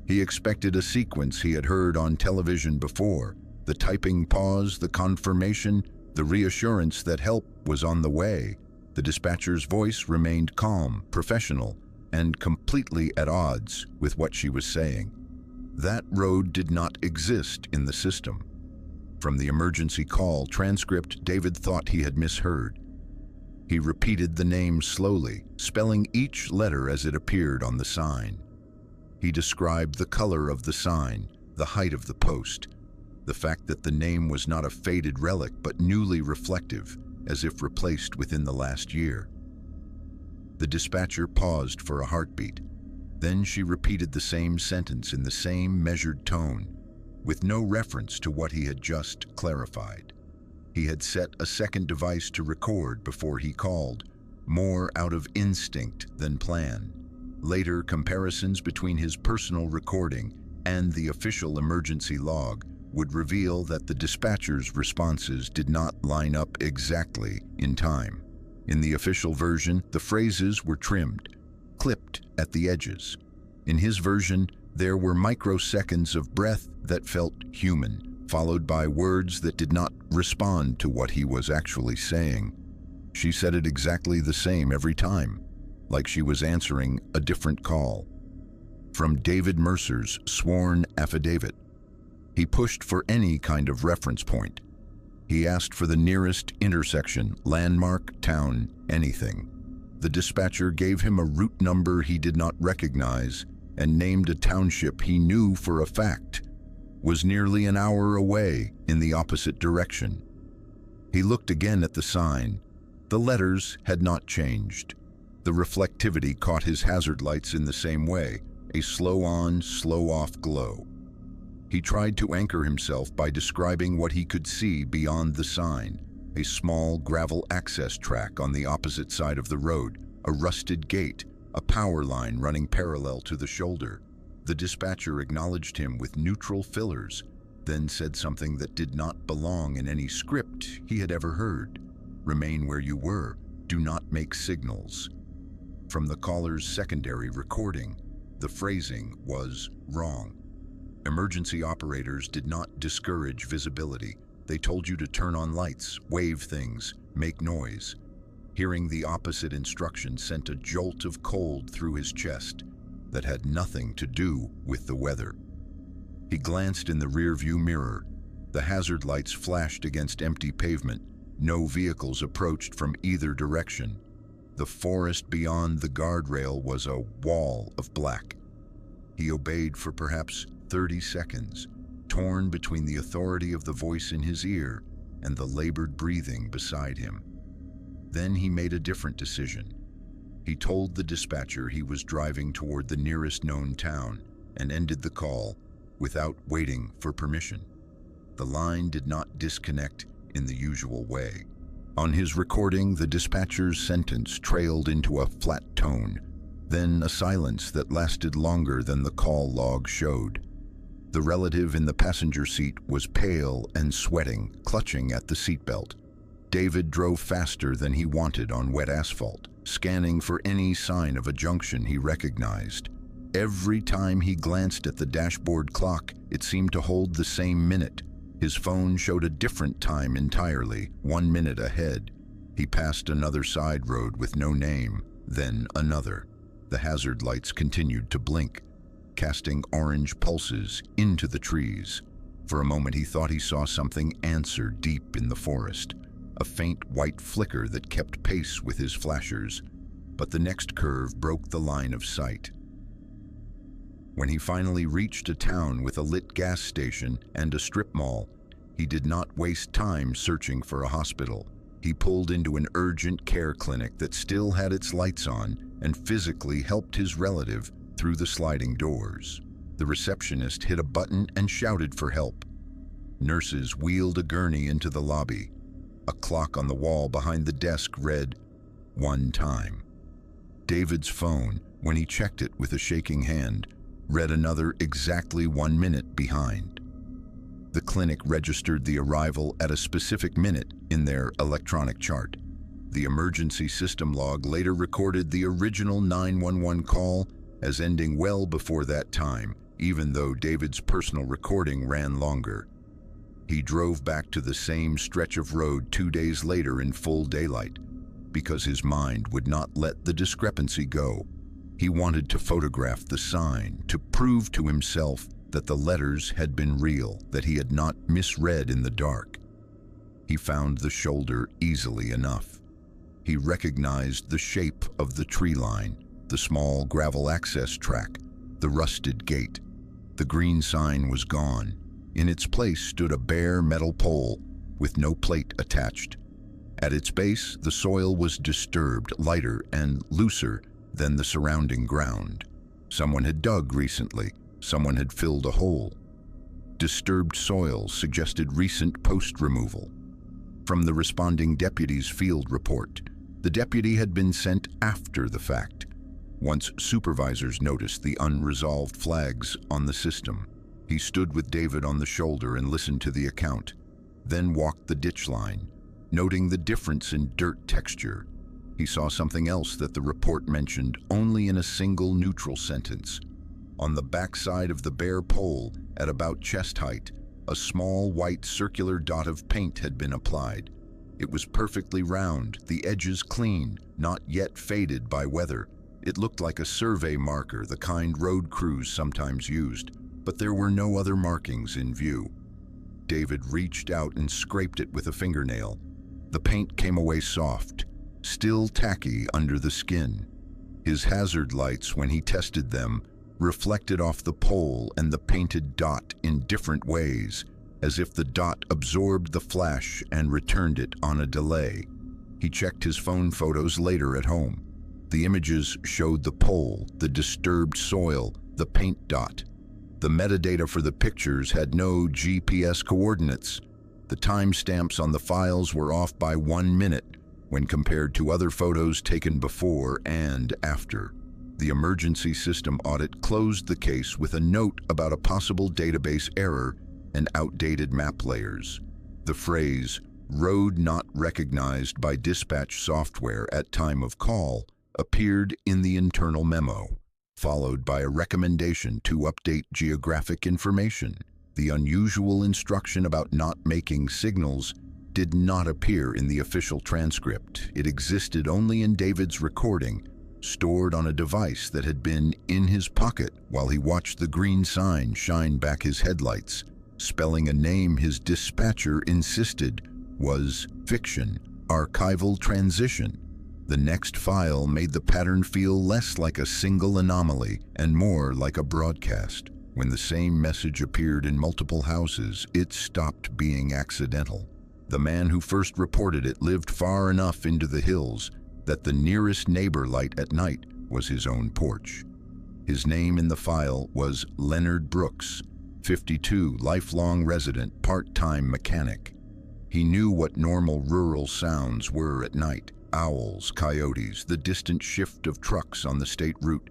He expected a sequence he had heard on television before, the typing pause, the confirmation, the reassurance that help was on the way. The dispatcher's voice remained calm, professional, and completely at odds with what she was saying. That road did not exist in the system. From the emergency call transcript, David thought he had misheard. He repeated the name slowly, spelling each letter as it appeared on the sign. He described the color of the sign, the height of the post, the fact that the name was not a faded relic but newly reflective, as if replaced within the last year. The dispatcher paused for a heartbeat. Then she repeated the same sentence in the same measured tone, with no reference to what he had just clarified. He had set a second device to record before he called, more out of instinct than plan. Later, comparisons between his personal recording and the official emergency log would reveal that the dispatcher's responses did not line up exactly in time. In the official version, the phrases were trimmed, clipped at the edges. In his version, there were microseconds of breath that felt human, followed by words that did not respond to what he was actually saying. She said it exactly the same every time, like she was answering a different call. From David Mercer's sworn affidavit, he pushed for any kind of reference point. He asked for the nearest intersection, landmark, town, anything. The dispatcher gave him a route number he did not recognize and named a township he knew for a fact was nearly an hour away in the opposite direction. He looked again at the sign. The letters had not changed. The reflectivity caught his hazard lights in the same way, a slow-on, slow-off glow. He tried to anchor himself by describing what he could see beyond the sign, a small gravel access track on the opposite side of the road, a rusted gate, a power line running parallel to the shoulder. The dispatcher acknowledged him with neutral fillers, then said something that did not belong in any script he had ever heard. "Remain where you were. Do not make signals." From the caller's secondary recording, the phrasing was wrong. Emergency operators did not discourage visibility. They told you to turn on lights, wave things, make noise. Hearing the opposite instruction sent a jolt of cold through his chest that had nothing to do with the weather. He glanced in the rearview mirror. The hazard lights flashed against empty pavement. No vehicles approached from either direction. The forest beyond the guardrail was a wall of black. He obeyed for perhaps 30 seconds, torn between the authority of the voice in his ear and the labored breathing beside him. Then he made a different decision. He told the dispatcher he was driving toward the nearest known town and ended the call without waiting for permission. The line did not disconnect in the usual way. On his recording, the dispatcher's sentence trailed into a flat tone, then a silence that lasted longer than the call log showed. The relative in the passenger seat was pale and sweating, clutching at the seatbelt. David drove faster than he wanted on wet asphalt, scanning for any sign of a junction he recognized. Every time he glanced at the dashboard clock, it seemed to hold the same minute. His phone showed a different time entirely, 1 minute ahead. He passed another side road with no name, then another. The hazard lights continued to blink, casting orange pulses into the trees. For a moment he thought he saw something answer deep in the forest, a faint white flicker that kept pace with his flashers, but the next curve broke the line of sight. When he finally reached a town with a lit gas station and a strip mall, he did not waste time searching for a hospital. He pulled into an urgent care clinic that still had its lights on and physically helped his relative through the sliding doors. The receptionist hit a button and shouted for help. Nurses wheeled a gurney into the lobby. A clock on the wall behind the desk read, "1 time." David's phone, when he checked it with a shaking hand, read another exactly 1 minute behind. The clinic registered the arrival at a specific minute in their electronic chart. The emergency system log later recorded the original 911 call as ending well before that time, even though David's personal recording ran longer. He drove back to the same stretch of road 2 days later in full daylight, because his mind would not let the discrepancy go. He wanted to photograph the sign to prove to himself that the letters had been real, that he had not misread in the dark. He found the shoulder easily enough. He recognized the shape of the tree line, the small gravel access track, the rusted gate. The green sign was gone. In its place stood a bare metal pole with no plate attached. At its base, the soil was disturbed, lighter and looser than the surrounding ground. Someone had dug recently. Someone had filled a hole. Disturbed soil suggested recent post-removal. From the responding deputy's field report, the deputy had been sent after the fact, once supervisors noticed the unresolved flags on the system. He stood with David on the shoulder and listened to the account, then walked the ditch line, noting the difference in dirt texture. He saw something else that the report mentioned only in a single neutral sentence. On the backside of the bare pole, at about chest height, a small white circular dot of paint had been applied. It was perfectly round, the edges clean, not yet faded by weather. It looked like a survey marker, the kind road crews sometimes used, but there were no other markings in view. David reached out and scraped it with a fingernail. The paint came away soft, still tacky under the skin. His hazard lights, when he tested them, reflected off the pole and the painted dot in different ways, as if the dot absorbed the flash and returned it on a delay. He checked his phone photos later at home. The images showed the pole, the disturbed soil, the paint dot. The metadata for the pictures had no GPS coordinates. The timestamps on the files were off by 1 minute when compared to other photos taken before and after. The emergency system audit closed the case with a note about a possible database error and outdated map layers. The phrase, "road not recognized by dispatch software at time of call," appeared in the internal memo, followed by a recommendation to update geographic information. The unusual instruction about not making signals did not appear in the official transcript. It existed only in David's recording, stored on a device that had been in his pocket while he watched the green sign shine back his headlights, spelling a name his dispatcher insisted was fiction, archival transition. The next file made the pattern feel less like a single anomaly and more like a broadcast. When the same message appeared in multiple houses, it stopped being accidental. The man who first reported it lived far enough into the hills that the nearest neighbor light at night was his own porch. His name in the file was Leonard Brooks, 52, lifelong resident, part-time mechanic. He knew what normal rural sounds were at night: owls, coyotes, the distant shift of trucks on the state route,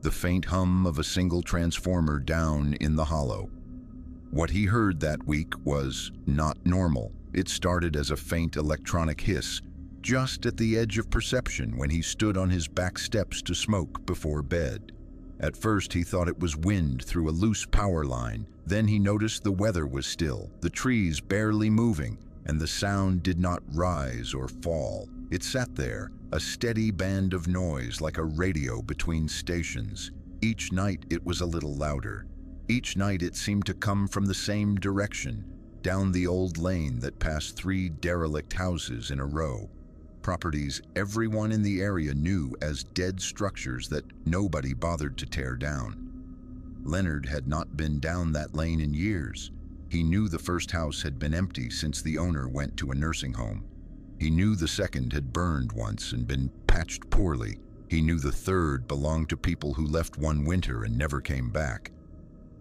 the faint hum of a single transformer down in the hollow. What he heard that week was not normal. It started as a faint electronic hiss, just at the edge of perception when he stood on his back steps to smoke before bed. At first he thought it was wind through a loose power line. Then he noticed the weather was still, the trees barely moving, and the sound did not rise or fall. It sat there, a steady band of noise like a radio between stations. Each night it was a little louder. Each night it seemed to come from the same direction, down the old lane that passed 3 derelict houses in a row. Properties everyone in the area knew as dead structures that nobody bothered to tear down. Leonard had not been down that lane in years. He knew the first house had been empty since the owner went to a nursing home. He knew the second had burned once and been patched poorly. He knew the third belonged to people who left one winter and never came back.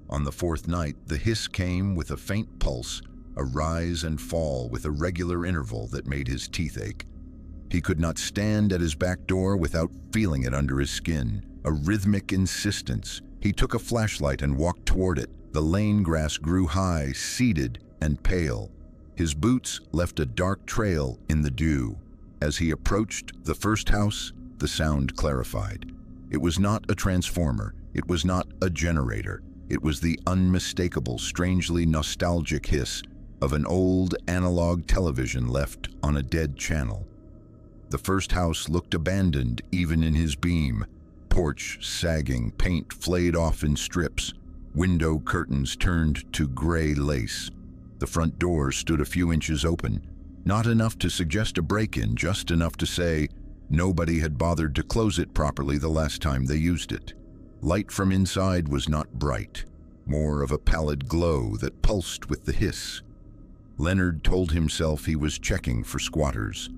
On the 4th night, the hiss came with a faint pulse, a rise and fall with a regular interval that made his teeth ache. He could not stand at his back door without feeling it under his skin, a rhythmic insistence. He took a flashlight and walked toward it. The lane grass grew high, seeded, and pale. His boots left a dark trail in the dew. As he approached the first house, the sound clarified. It was not a transformer. It was not a generator. It was the unmistakable, strangely nostalgic hiss of an old analog television left on a dead channel. The first house looked abandoned even in his beam. Porch sagging, paint flayed off in strips, window curtains turned to gray lace. The front door stood a few inches open, not enough to suggest a break-in, just enough to say nobody had bothered to close it properly the last time they used it. Light from inside was not bright, more of a pallid glow that pulsed with the hiss. Leonard told himself he was checking for squatters.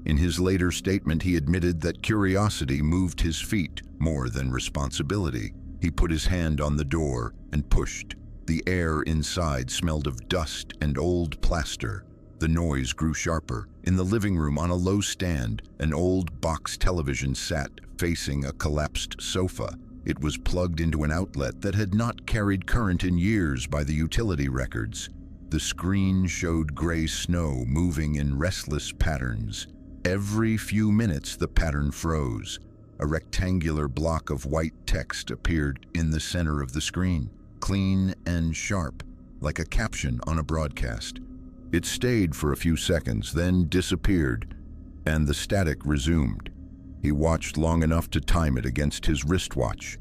In his later statement, he admitted that curiosity moved his feet more than responsibility. He put his hand on the door and pushed. The air inside smelled of dust and old plaster. The noise grew sharper. In the living room, on a low stand, an old box television sat facing a collapsed sofa. It was plugged into an outlet that had not carried current in years by the utility records. The screen showed gray snow moving in restless patterns. Every few minutes, the pattern froze. A rectangular block of white text appeared in the center of the screen, clean and sharp, like a caption on a broadcast. It stayed for a few seconds, then disappeared, and the static resumed. He watched long enough to time it against his wristwatch.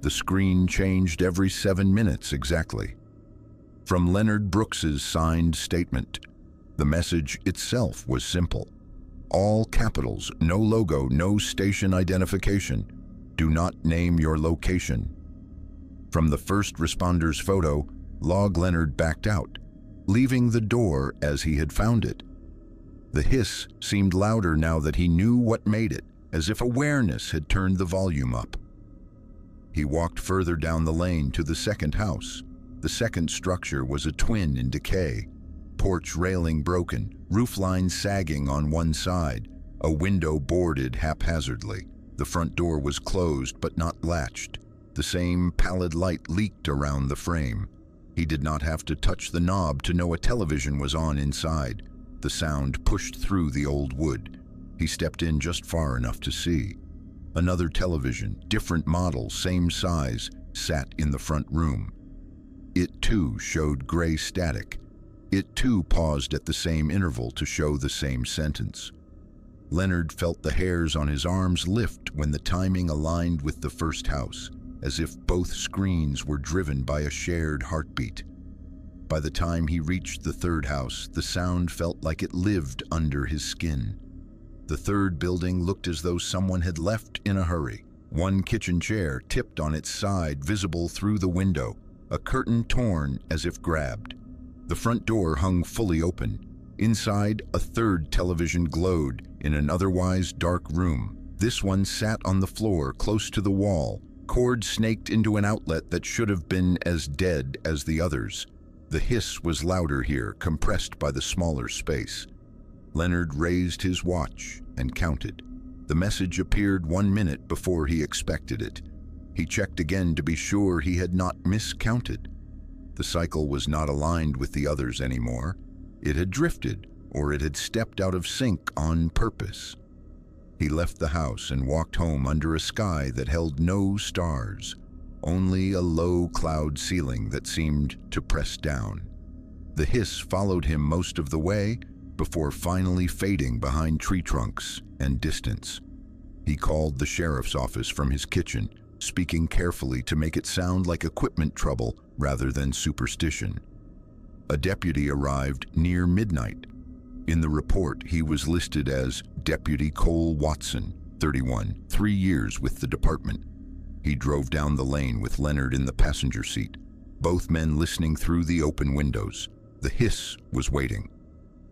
The screen changed every 7 minutes exactly. From Leonard Brooks's signed statement, the message itself was simple. All capitals, no logo, no station identification. Do not name your location. From the first responder's photo, Log Leonard backed out, leaving the door as he had found it. The hiss seemed louder now that he knew what made it, as if awareness had turned the volume up. He walked further down the lane to the second house. The second structure was a twin in decay. Porch railing broken, roofline sagging on one side, a window boarded haphazardly. The front door was closed but not latched. The same pallid light leaked around the frame. He did not have to touch the knob to know a television was on inside. The sound pushed through the old wood. He stepped in just far enough to see. Another television, different model, same size, sat in the front room. It too showed gray static. It too paused at the same interval to show the same sentence. Leonard felt the hairs on his arms lift when the timing aligned with the first house, as if both screens were driven by a shared heartbeat. By the time he reached the third house, the sound felt like it lived under his skin. The third building looked as though someone had left in a hurry. One kitchen chair tipped on its side, visible through the window, a curtain torn as if grabbed. The front door hung fully open. Inside, a third television glowed in an otherwise dark room. This one sat on the floor, close to the wall, cord snaked into an outlet that should have been as dead as the others. The hiss was louder here, compressed by the smaller space. Leonard raised his watch and counted. The message appeared 1 minute before he expected it. He checked again to be sure he had not miscounted. The cycle was not aligned with the others anymore. It had drifted, or it had stepped out of sync on purpose. He left the house and walked home under a sky that held no stars, only a low cloud ceiling that seemed to press down. The hiss followed him most of the way, before finally fading behind tree trunks and distance. He called the sheriff's office from his kitchen, speaking carefully to make it sound like equipment trouble rather than superstition. A deputy arrived near midnight. In the report, he was listed as Deputy Cole Watson, 31, 3 years with the department. He drove down the lane with Leonard in the passenger seat, both men listening through the open windows. The hiss was waiting.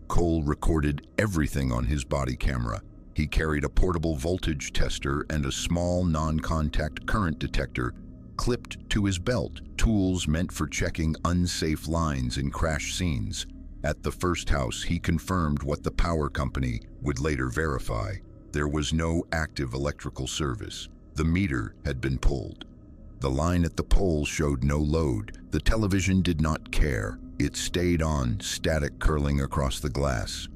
Cole recorded everything on his body camera. He carried a portable voltage tester and a small non-contact current detector clipped to his belt, tools meant for checking unsafe lines in crash scenes. At the first house, he confirmed what the power company would later verify. There was no active electrical service. The meter had been pulled. The line at the pole showed no load. The television did not care. It stayed on, static curling across the glass.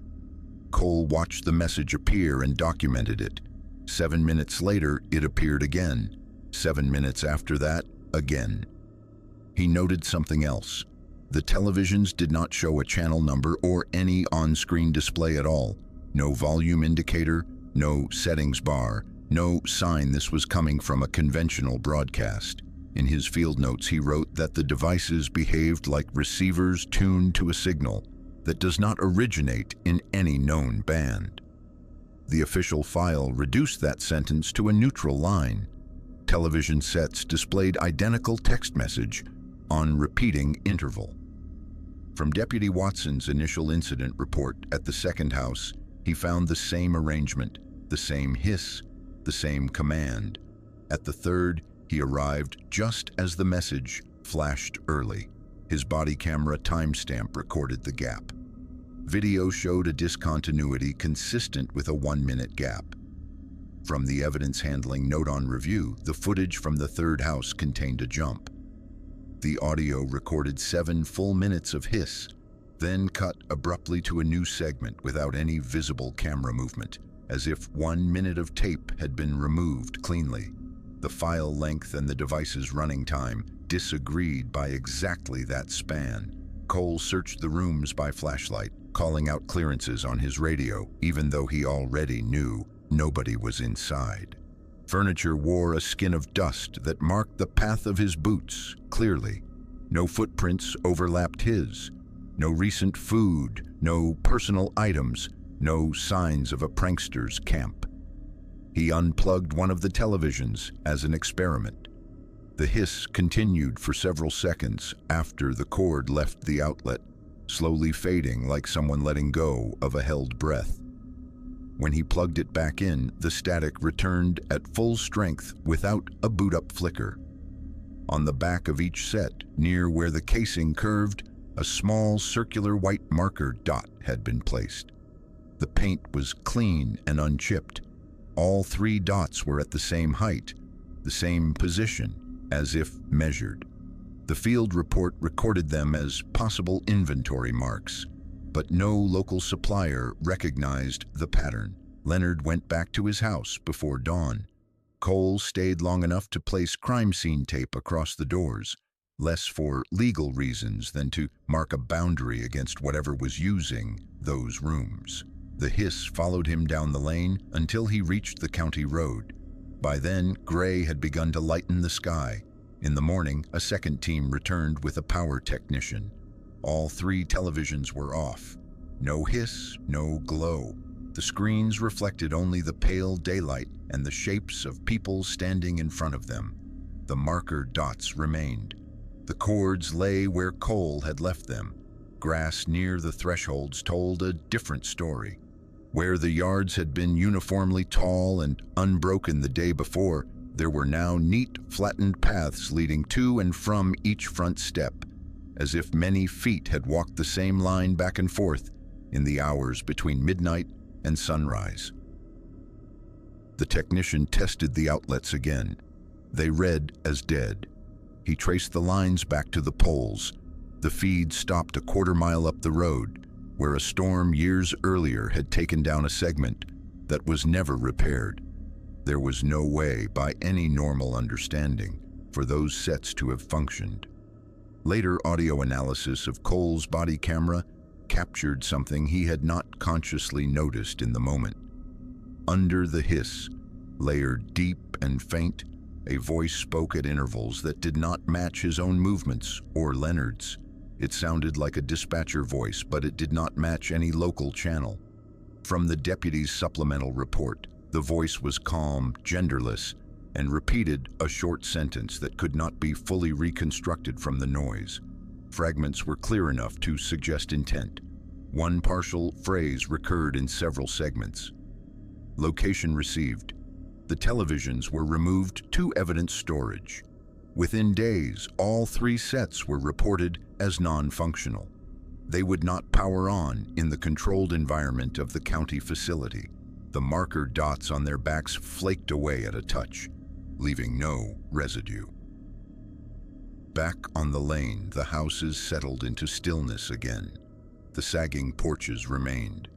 Cole watched the message appear and documented it. 7 minutes later, it appeared again. 7 minutes after that, again. He noted something else. The televisions did not show a channel number or any on-screen display at all. No volume indicator, no settings bar, no sign this was coming from a conventional broadcast. In his field notes, he wrote that the devices behaved like receivers tuned to a signal that does not originate in any known band. The official file reduced that sentence to a neutral line. Television sets displayed identical text message on repeating interval. From Deputy Watson's initial incident report at the second house, he found the same arrangement, the same hiss, the same command. At the third, he arrived just as the message flashed early. His body camera timestamp recorded the gap. Video showed a discontinuity consistent with a 1-minute gap. From the evidence handling note on review, the footage from the third house contained a jump. The audio recorded 7 full minutes of hiss, then cut abruptly to a new segment without any visible camera movement, as if 1 minute of tape had been removed cleanly. The file length and the device's running time disagreed by exactly that span. Cole searched the rooms by flashlight, calling out clearances on his radio, even though he already knew nobody was inside. Furniture wore a skin of dust that marked the path of his boots clearly. No footprints overlapped his. No recent food, no personal items, no signs of a prankster's camp. He unplugged one of the televisions as an experiment. The hiss continued for several seconds after the cord left the outlet, slowly fading like someone letting go of a held breath. When he plugged it back in, the static returned at full strength without a boot-up flicker. On the back of each set, near where the casing curved, a small circular white marker dot had been placed. The paint was clean and unchipped. All 3 dots were at the same height, the same position, as if measured. The field report recorded them as possible inventory marks, but no local supplier recognized the pattern. Leonard went back to his house before dawn. Cole stayed long enough to place crime scene tape across the doors, less for legal reasons than to mark a boundary against whatever was using those rooms. The hiss followed him down the lane until he reached the county road. By then, gray had begun to lighten the sky. In the morning, a second team returned with a power technician. All 3 televisions were off. No hiss, no glow. The screens reflected only the pale daylight and the shapes of people standing in front of them. The marker dots remained. The cords lay where Cole had left them. Grass near the thresholds told a different story. Where the yards had been uniformly tall and unbroken the day before, there were now neat, flattened paths leading to and from each front step, as if many feet had walked the same line back and forth in the hours between midnight and sunrise. The technician tested the outlets again. They read as dead. He traced the lines back to the poles. The feed stopped a quarter-mile up the road, where a storm years earlier had taken down a segment that was never repaired. There was no way, by any normal understanding, for those sets to have functioned. Later audio analysis of Cole's body camera captured something he had not consciously noticed in the moment. Under the hiss, layered deep and faint, a voice spoke at intervals that did not match his own movements or Leonard's. It sounded like a dispatcher voice, but it did not match any local channel. From the deputy's supplemental report, the voice was calm, genderless, and repeated a short sentence that could not be fully reconstructed from the noise. Fragments were clear enough to suggest intent. One partial phrase recurred in several segments. Location received. The televisions were removed to evidence storage. Within days, all 3 sets were reported as non-functional. They would not power on in the controlled environment of the county facility. The marker dots on their backs flaked away at a touch, leaving no residue. Back on the lane, the houses settled into stillness again. The sagging porches remained.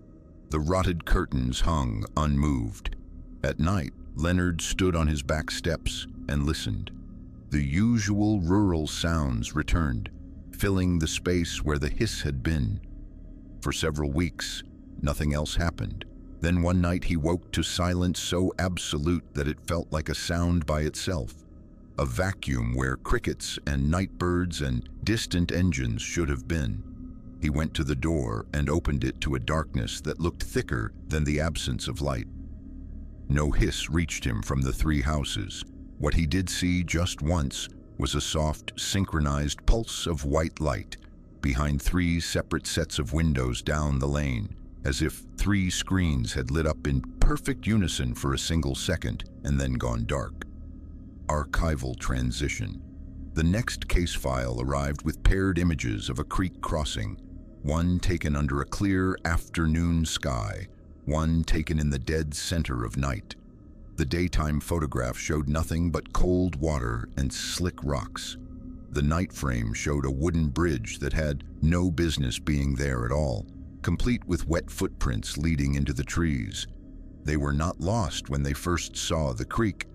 The rotted curtains hung unmoved. At night, Leonard stood on his back steps and listened. The usual rural sounds returned, filling the space where the hiss had been. For several weeks, nothing else happened. Then one night he woke to silence so absolute that it felt like a sound by itself. A vacuum where crickets and night birds and distant engines should have been. He went to the door and opened it to a darkness that looked thicker than the absence of light. No hiss reached him from the 3 houses. What he did see just once was a soft, synchronized pulse of white light behind 3 separate sets of windows down the lane, as if 3 screens had lit up in perfect unison for a single second and then gone dark. Archival transition. The next case file arrived with paired images of a creek crossing, one taken under a clear afternoon sky, one taken in the dead center of night. The daytime photograph showed nothing but cold water and slick rocks. The night frame showed a wooden bridge that had no business being there at all, complete with wet footprints leading into the trees. They were not lost when they first saw the creek.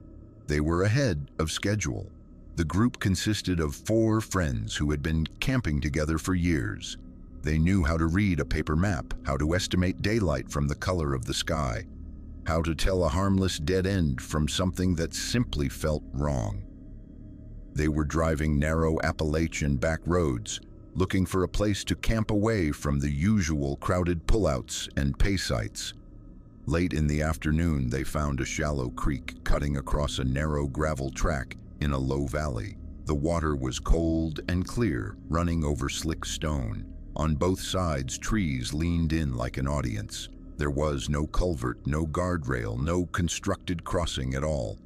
They were ahead of schedule. The group consisted of 4 friends who had been camping together for years. They knew how to read a paper map, how to estimate daylight from the color of the sky, how to tell a harmless dead end from something that simply felt wrong. They were driving narrow Appalachian back roads, looking for a place to camp away from the usual crowded pullouts and pay sites. Late in the afternoon, they found a shallow creek cutting across a narrow gravel track in a low valley. The water was cold and clear, running over slick stone. On both sides, trees leaned in like an audience. There was no culvert, no guardrail, no constructed crossing at all.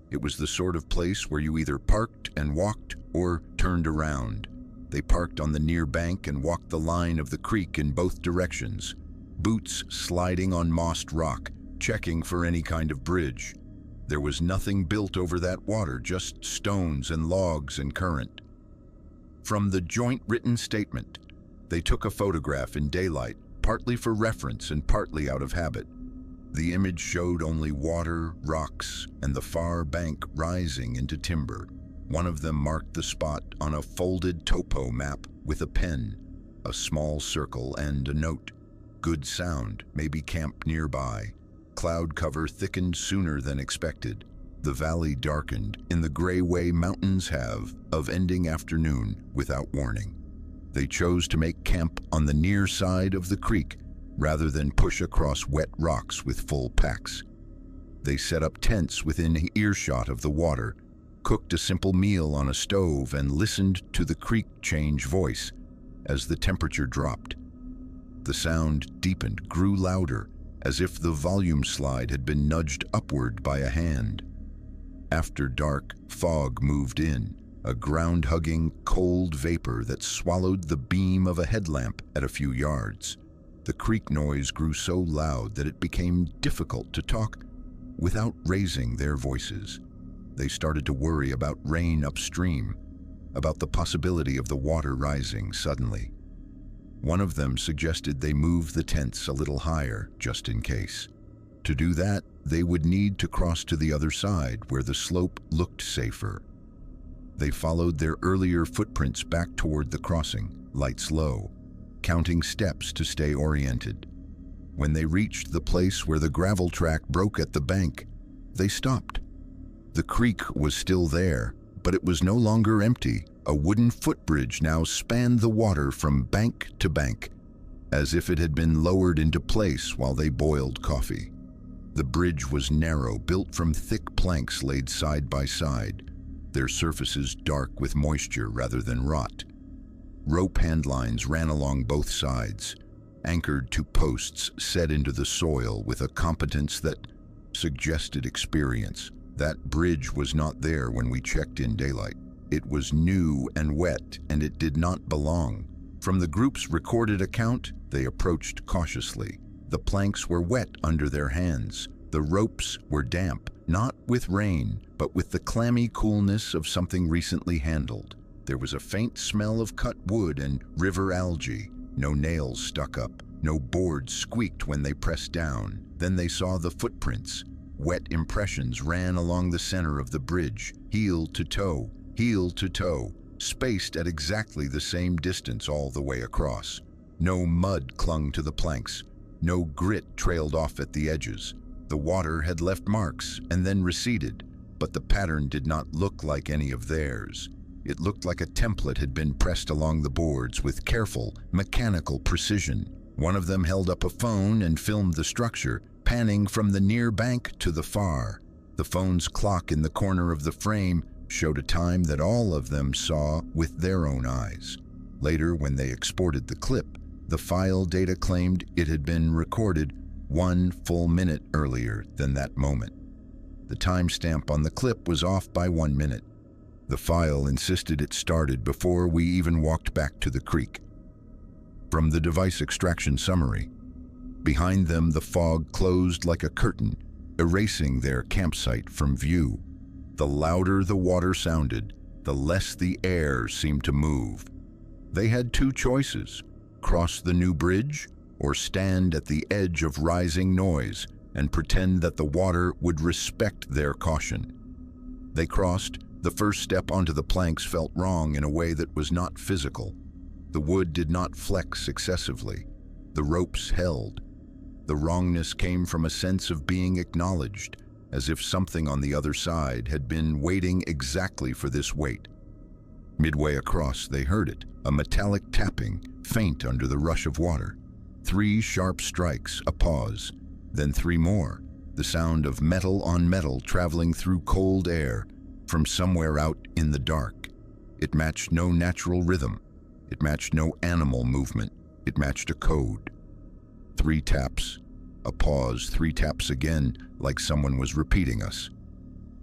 It was the sort of place where you either parked and walked or turned around. They parked on the near bank and walked the line of the creek in both directions, boots sliding on mossed rock, checking for any kind of bridge. There was nothing built over that water, just stones and logs and current. From the joint written statement, they took a photograph in daylight, partly for reference and partly out of habit. The image showed only water, rocks, and the far bank rising into timber. One of them marked the spot on a folded topo map with a pen, a small circle, and a note. Good sound, maybe camp nearby. Cloud cover thickened sooner than expected. The valley darkened in the gray way mountains have of ending afternoon without warning. They chose to make camp on the near side of the creek rather than push across wet rocks with full packs. They set up tents within earshot of the water, cooked a simple meal on a stove, and listened to the creek change voice as the temperature dropped. The sound deepened, grew louder, as if the volume slide had been nudged upward by a hand. After dark, fog moved in, a ground-hugging, cold vapor that swallowed the beam of a headlamp at a few yards. The creek noise grew so loud that it became difficult to talk without raising their voices. They started to worry about rain upstream, about the possibility of the water rising suddenly. One of them suggested they move the tents a little higher, just in case. To do that, they would need to cross to the other side, where the slope looked safer. They followed their earlier footprints back toward the crossing, lights low, counting steps to stay oriented. When they reached the place where the gravel track broke at the bank, they stopped. The creek was still there, but it was no longer empty. A wooden footbridge now spanned the water from bank to bank, as if it had been lowered into place while they boiled coffee. The bridge was narrow, built from thick planks laid side by side, their surfaces dark with moisture rather than rot. Rope handlines ran along both sides, anchored to posts set into the soil with a competence that suggested experience. That bridge was not there when we checked in daylight. It was new and wet, and it did not belong. From the group's recorded account, they approached cautiously. The planks were wet under their hands. The ropes were damp, not with rain, but with the clammy coolness of something recently handled. There was a faint smell of cut wood and river algae. No nails stuck up. No boards squeaked when they pressed down. Then they saw the footprints. Wet impressions ran along the center of the bridge, heel to toe, spaced at exactly the same distance all the way across. No mud clung to the planks. No grit trailed off at the edges. The water had left marks and then receded, but the pattern did not look like any of theirs. It looked like a template had been pressed along the boards with careful, mechanical precision. One of them held up a phone and filmed the structure, panning from the near bank to the far. The phone's clock in the corner of the frame showed a time that all of them saw with their own eyes. Later, when they exported the clip, the file data claimed it had been recorded 1 full minute earlier than that moment. The timestamp on the clip was off by 1 minute. The file insisted it started before we even walked back to the creek. From the device extraction summary, behind them the fog closed like a curtain, erasing their campsite from view. The louder the water sounded, the less the air seemed to move. They had two choices: cross the new bridge or stand at the edge of rising noise and pretend that the water would respect their caution. They crossed. The first step onto the planks felt wrong in a way that was not physical. The wood did not flex excessively. The ropes held. The wrongness came from a sense of being acknowledged, as if something on the other side had been waiting exactly for this weight. Midway across, they heard it, a metallic tapping, faint under the rush of water. 3 sharp strikes, a pause, then 3 more, the sound of metal on metal traveling through cold air from somewhere out in the dark. It matched no natural rhythm. It matched no animal movement. It matched a code. 3 taps, a pause, 3 taps again, like someone was repeating us.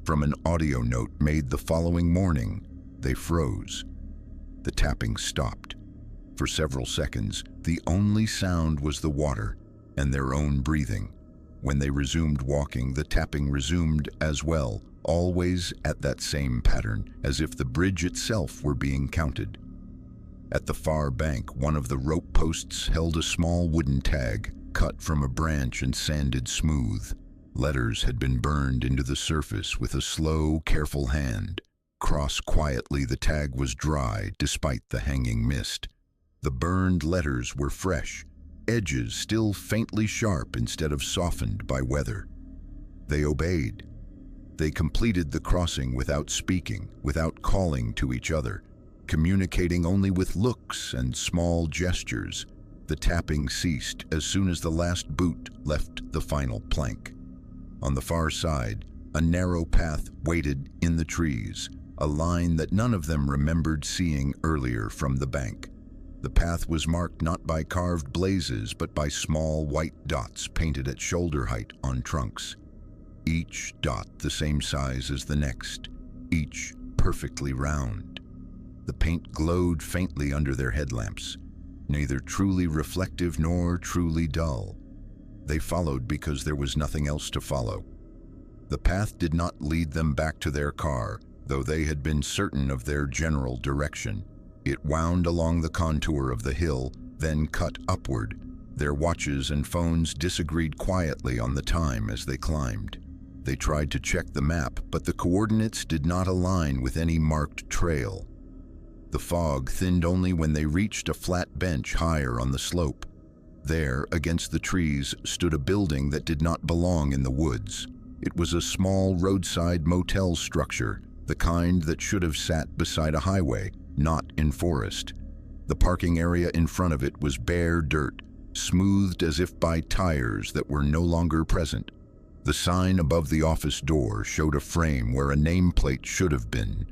From an audio note made the following morning, they froze. The tapping stopped. For several seconds, the only sound was the water and their own breathing. When they resumed walking, the tapping resumed as well, always at that same pattern, as if the bridge itself were being counted. At the far bank, one of the rope posts held a small wooden tag, cut from a branch and sanded smooth. Letters had been burned into the surface with a slow, careful hand. Crossed quietly, the tag was dry, despite the hanging mist. The burned letters were fresh, edges still faintly sharp instead of softened by weather. They obeyed. They completed the crossing without speaking, without calling to each other, communicating only with looks and small gestures. The tapping ceased as soon as the last boot left the final plank. On the far side, a narrow path waited in the trees, a line that none of them remembered seeing earlier from the bank. The path was marked not by carved blazes, but by small white dots painted at shoulder height on trunks. Each dot the same size as the next, each perfectly round. The paint glowed faintly under their headlamps, neither truly reflective nor truly dull. They followed because there was nothing else to follow. The path did not lead them back to their car, though they had been certain of their general direction. It wound along the contour of the hill, then cut upward. Their watches and phones disagreed quietly on the time as they climbed. They tried to check the map, but the coordinates did not align with any marked trail. The fog thinned only when they reached a flat bench higher on the slope. There, against the trees, stood a building that did not belong in the woods. It was a small roadside motel structure, the kind that should have sat beside a highway, not in forest. The parking area in front of it was bare dirt, smoothed as if by tires that were no longer present. The sign above the office door showed a frame where a nameplate should have been.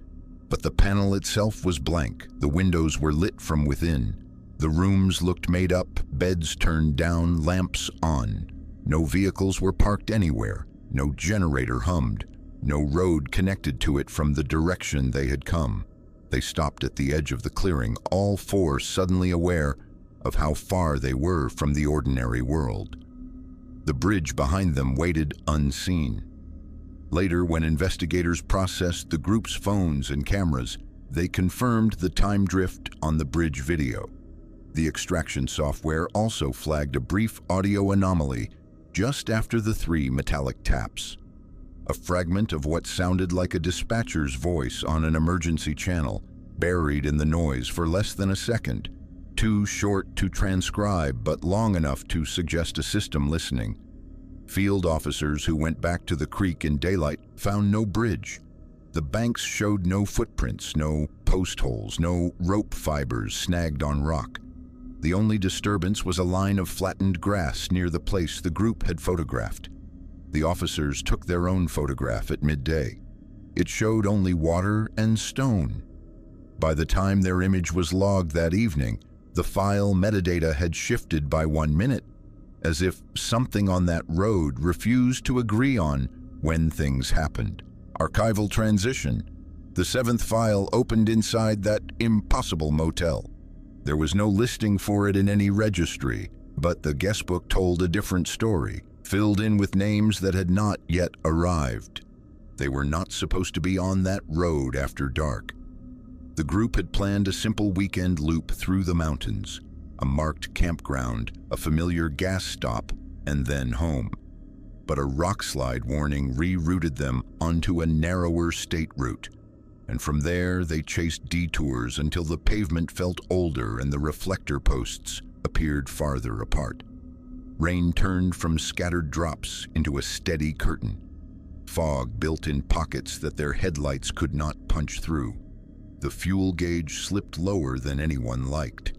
But the panel itself was blank. The windows were lit from within. The rooms looked made up, beds turned down, lamps on. No vehicles were parked anywhere. No generator hummed. No road connected to it from the direction they had come. They stopped at the edge of the clearing, all four suddenly aware of how far they were from the ordinary world. The bridge behind them waited unseen. Later, when investigators processed the group's phones and cameras, they confirmed the time drift on the bridge video. The extraction software also flagged a brief audio anomaly just after the 3 metallic taps. A fragment of what sounded like a dispatcher's voice on an emergency channel, buried in the noise for less than a second, too short to transcribe but long enough to suggest a system listening. Field officers who went back to the creek in daylight found no bridge. The banks showed no footprints, no post holes, no rope fibers snagged on rock. The only disturbance was a line of flattened grass near the place the group had photographed. The officers took their own photograph at midday. It showed only water and stone. By the time their image was logged that evening, the file metadata had shifted by 1 minute, as if something on that road refused to agree on when things happened. Archival transition. The 7th file opened inside that impossible motel. There was no listing for it in any registry, but the guestbook told a different story, filled in with names that had not yet arrived. They were not supposed to be on that road after dark. The group had planned a simple weekend loop through the mountains, a marked campground, a familiar gas stop, and then home. But a rockslide warning rerouted them onto a narrower state route, and from there they chased detours until the pavement felt older and the reflector posts appeared farther apart. Rain turned from scattered drops into a steady curtain. Fog built in pockets that their headlights could not punch through. The fuel gauge slipped lower than anyone liked.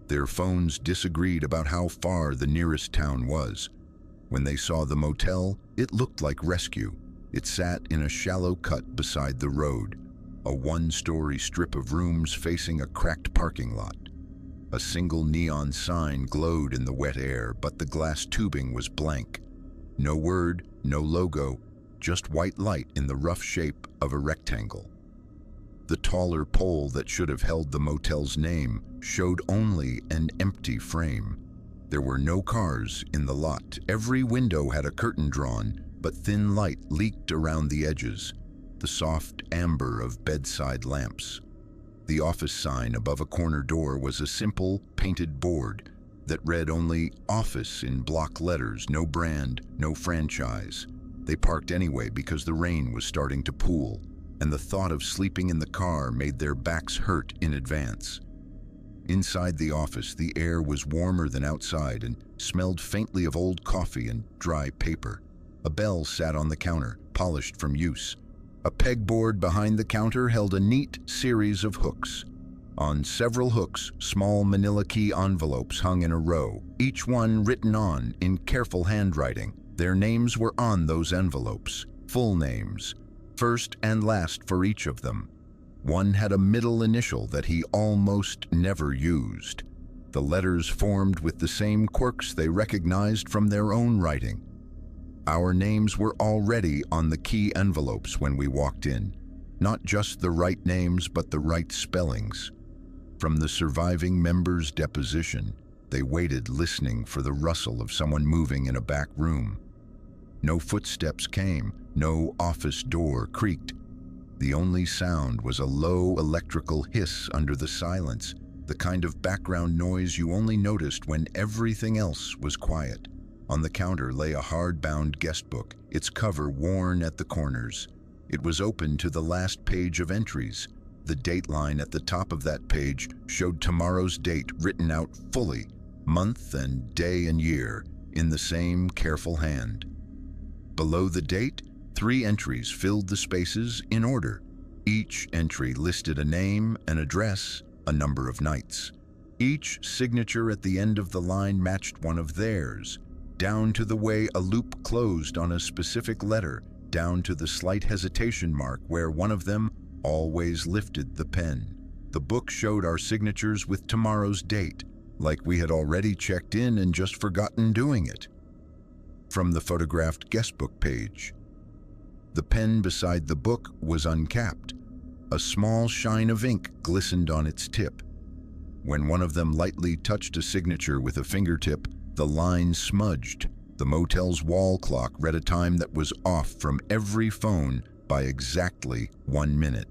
Their phones disagreed about how far the nearest town was. When they saw the motel, it looked like rescue. It sat in a shallow cut beside the road, a 1-story strip of rooms facing a cracked parking lot. A single neon sign glowed in the wet air, but the glass tubing was blank. No word, no logo, just white light in the rough shape of a rectangle. The taller pole that should have held the motel's name showed only an empty frame. There were no cars in the lot. Every window had a curtain drawn, but thin light leaked around the edges, the soft amber of bedside lamps. The office sign above a corner door was a simple painted board that read only "Office" in block letters, no brand, no franchise. They parked anyway because the rain was starting to pool, and the thought of sleeping in the car made their backs hurt in advance. Inside the office, the air was warmer than outside and smelled faintly of old coffee and dry paper. A bell sat on the counter, polished from use. A pegboard behind the counter held a neat series of hooks. On several hooks, small manila key envelopes hung in a row, each one written on in careful handwriting. Their names were on those envelopes, full names, first and last for each of them. One had a middle initial that he almost never used. The letters formed with the same quirks they recognized from their own writing. Our names were already on the key envelopes when we walked in. Not just the right names, but the right spellings. From the surviving member's deposition, they waited listening for the rustle of someone moving in a back room. No footsteps came, no office door creaked. The only sound was a low electrical hiss under the silence, the kind of background noise you only noticed when everything else was quiet. On the counter lay a hard-bound guest book, its cover worn at the corners. It was open to the last page of entries. The date line at the top of that page showed tomorrow's date written out fully, month and day and year, in the same careful hand. Below the date, 3 entries filled the spaces in order. Each entry listed a name, an address, a number of nights. Each signature at the end of the line matched one of theirs, down to the way a loop closed on a specific letter, down to the slight hesitation mark where one of them always lifted the pen. The book showed our signatures with tomorrow's date, like we had already checked in and just forgotten doing it. From the photographed guestbook page, the pen beside the book was uncapped. A small shine of ink glistened on its tip. When one of them lightly touched a signature with a fingertip, the line smudged. The motel's wall clock read a time that was off from every phone by exactly 1 minute.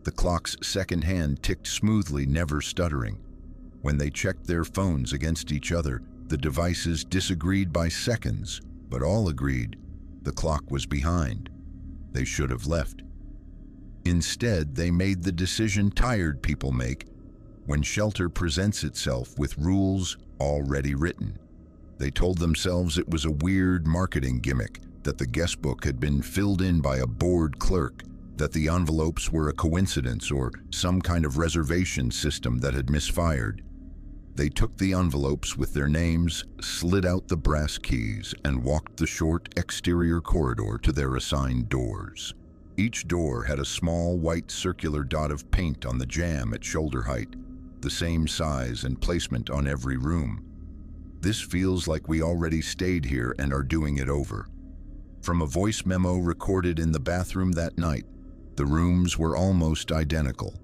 The clock's second hand ticked smoothly, never stuttering. When they checked their phones against each other, the devices disagreed by seconds, but all agreed the clock was behind. They should have left. Instead, they made the decision tired people make when shelter presents itself with rules already written. They told themselves it was a weird marketing gimmick, that the guest book had been filled in by a bored clerk, that the envelopes were a coincidence or some kind of reservation system that had misfired. They took the envelopes with their names, slid out the brass keys, and walked the short exterior corridor to their assigned doors. Each door had a small white circular dot of paint on the jamb at shoulder height, the same size and placement on every room. This feels like we already stayed here and are doing it over. From a voice memo recorded in the bathroom that night, the rooms were almost identical.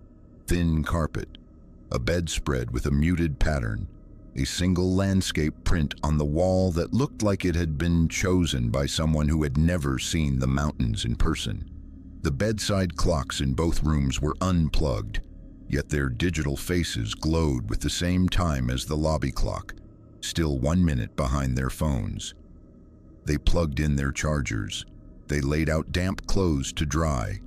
Thin carpet, a bedspread with a muted pattern, a single landscape print on the wall that looked like it had been chosen by someone who had never seen the mountains in person. The bedside clocks in both rooms were unplugged, yet their digital faces glowed with the same time as the lobby clock, still 1 minute behind their phones. They plugged in their chargers. They laid out damp clothes to dry.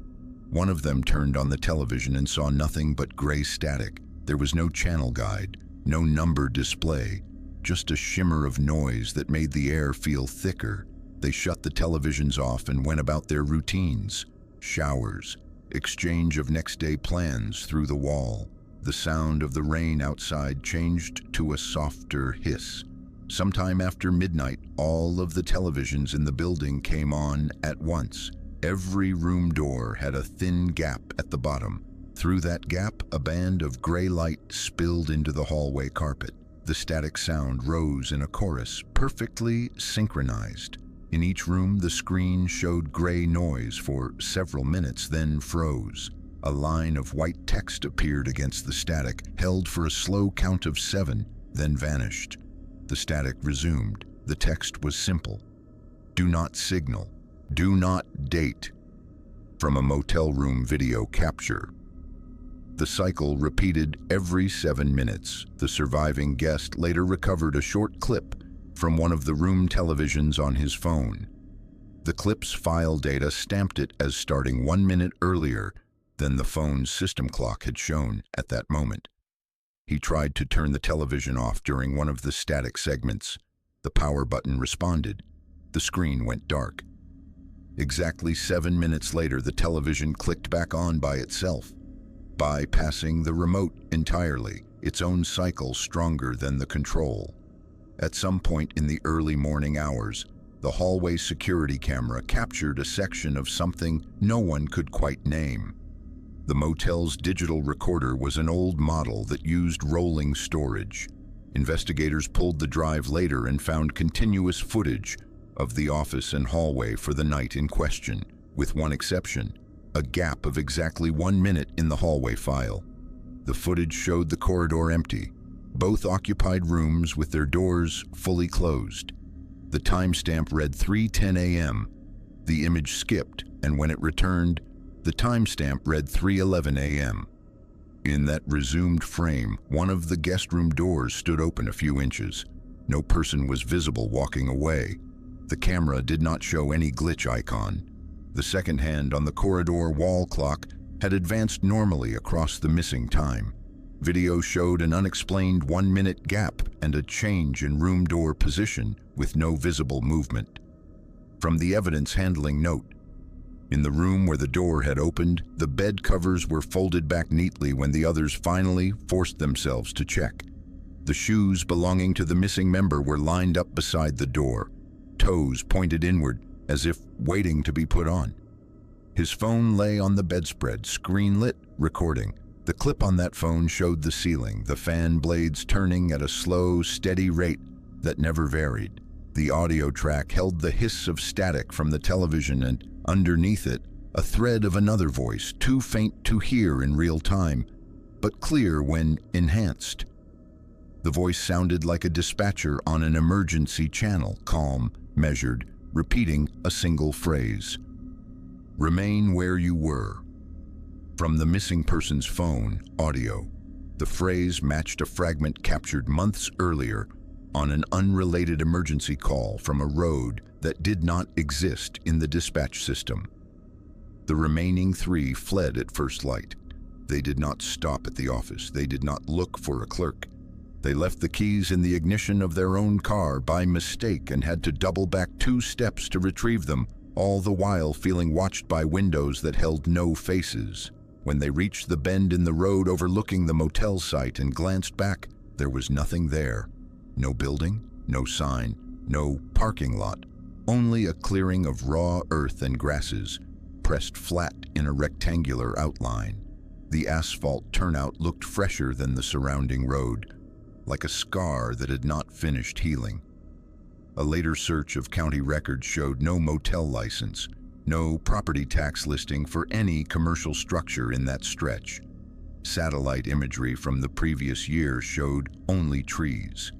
One of them turned on the television and saw nothing but gray static. There was no channel guide, no number display, just a shimmer of noise that made the air feel thicker. They shut the televisions off and went about their routines. Showers, exchange of next day plans through the wall. The sound of the rain outside changed to a softer hiss. Sometime after midnight, all of the televisions in the building came on at once. Every room door had a thin gap at the bottom. Through that gap, a band of gray light spilled into the hallway carpet. The static sound rose in a chorus, perfectly synchronized. In each room, the screen showed gray noise for several minutes, then froze. A line of white text appeared against the static, held for a slow count of 7, then vanished. the static resumed. The text was simple. Do not signal. Do not date. From a motel room video capture. The cycle repeated every 7 minutes. The surviving guest later recovered a short clip from one of the room televisions on his phone. The clip's file data stamped it as starting 1 minute earlier than the phone's system clock had shown at that moment. He tried to turn the television off during one of the static segments. The power button responded. The screen went dark. Exactly 7 minutes later, the television clicked back on by itself, bypassing the remote entirely, its own cycle stronger than the control. At some point in the early morning hours, the hallway security camera captured a section of something no one could quite name. The motel's digital recorder was an old model that used rolling storage. Investigators pulled the drive later and found continuous footage of the office and hallway for the night in question, with one exception, a gap of exactly 1 minute in the hallway file. The footage showed the corridor empty, both occupied rooms with their doors fully closed. The timestamp read 3:10 a.m. The image skipped, and when it returned, the timestamp read 3:11 a.m. In that resumed frame, one of the guest room doors stood open a few inches. No person was visible walking away. The camera did not show any glitch icon. The second hand on the corridor wall clock had advanced normally across the missing time. Video showed an unexplained 1 minute gap and a change in room door position with no visible movement. From the evidence handling note, in the room where the door had opened, the bed covers were folded back neatly when the others finally forced themselves to check. The shoes belonging to the missing member were lined up beside the door, toes pointed inward as if waiting to be put on. His phone lay on the bedspread, screen lit, recording. The clip on that phone showed the ceiling, the fan blades turning at a slow, steady rate that never varied. The audio track held the hiss of static from the television, and underneath it, a thread of another voice, too faint to hear in real time, but clear when enhanced. The voice sounded like a dispatcher on an emergency channel, calm, measured, repeating a single phrase. Remain where you were. From the missing person's phone, audio, the phrase matched a fragment captured months earlier on an unrelated emergency call from a road that did not exist in the dispatch system. The remaining 3 fled at first light. They did not stop at the office. They did not look for a clerk. They left the keys in the ignition of their own car by mistake and had to double back 2 steps to retrieve them, all the while feeling watched by windows that held no faces. When they reached the bend in the road overlooking the motel site and glanced back, there was nothing there. No building, no sign, no parking lot, only a clearing of raw earth and grasses, pressed flat in a rectangular outline. The asphalt turnout looked fresher than the surrounding road, like a scar that had not finished healing. A later search of county records showed no motel license, no property tax listing for any commercial structure in that stretch. Satellite imagery from the previous year showed only trees.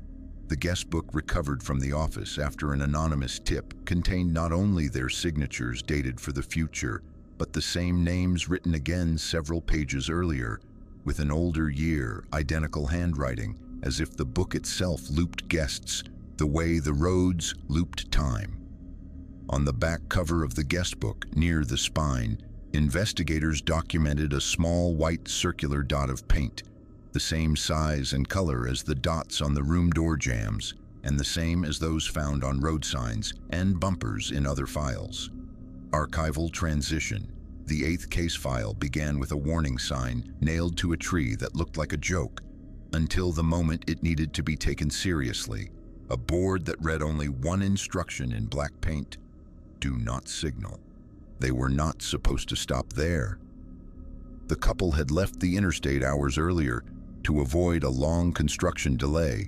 The guest book recovered from the office after an anonymous tip contained not only their signatures dated for the future, but the same names written again several pages earlier, with an older year, identical handwriting, as if the book itself looped guests the way the roads looped time. On the back cover of the guest book, near the spine, investigators documented a small white circular dot of paint, the same size and color as the dots on the room door jambs, and the same as those found on road signs and bumpers in other files. Archival transition. The 8th case file began with a warning sign nailed to a tree that looked like a joke, until the moment it needed to be taken seriously. A board that read only one instruction in black paint: do not signal. They were not supposed to stop there. The couple had left the interstate hours earlier to avoid a long construction delay,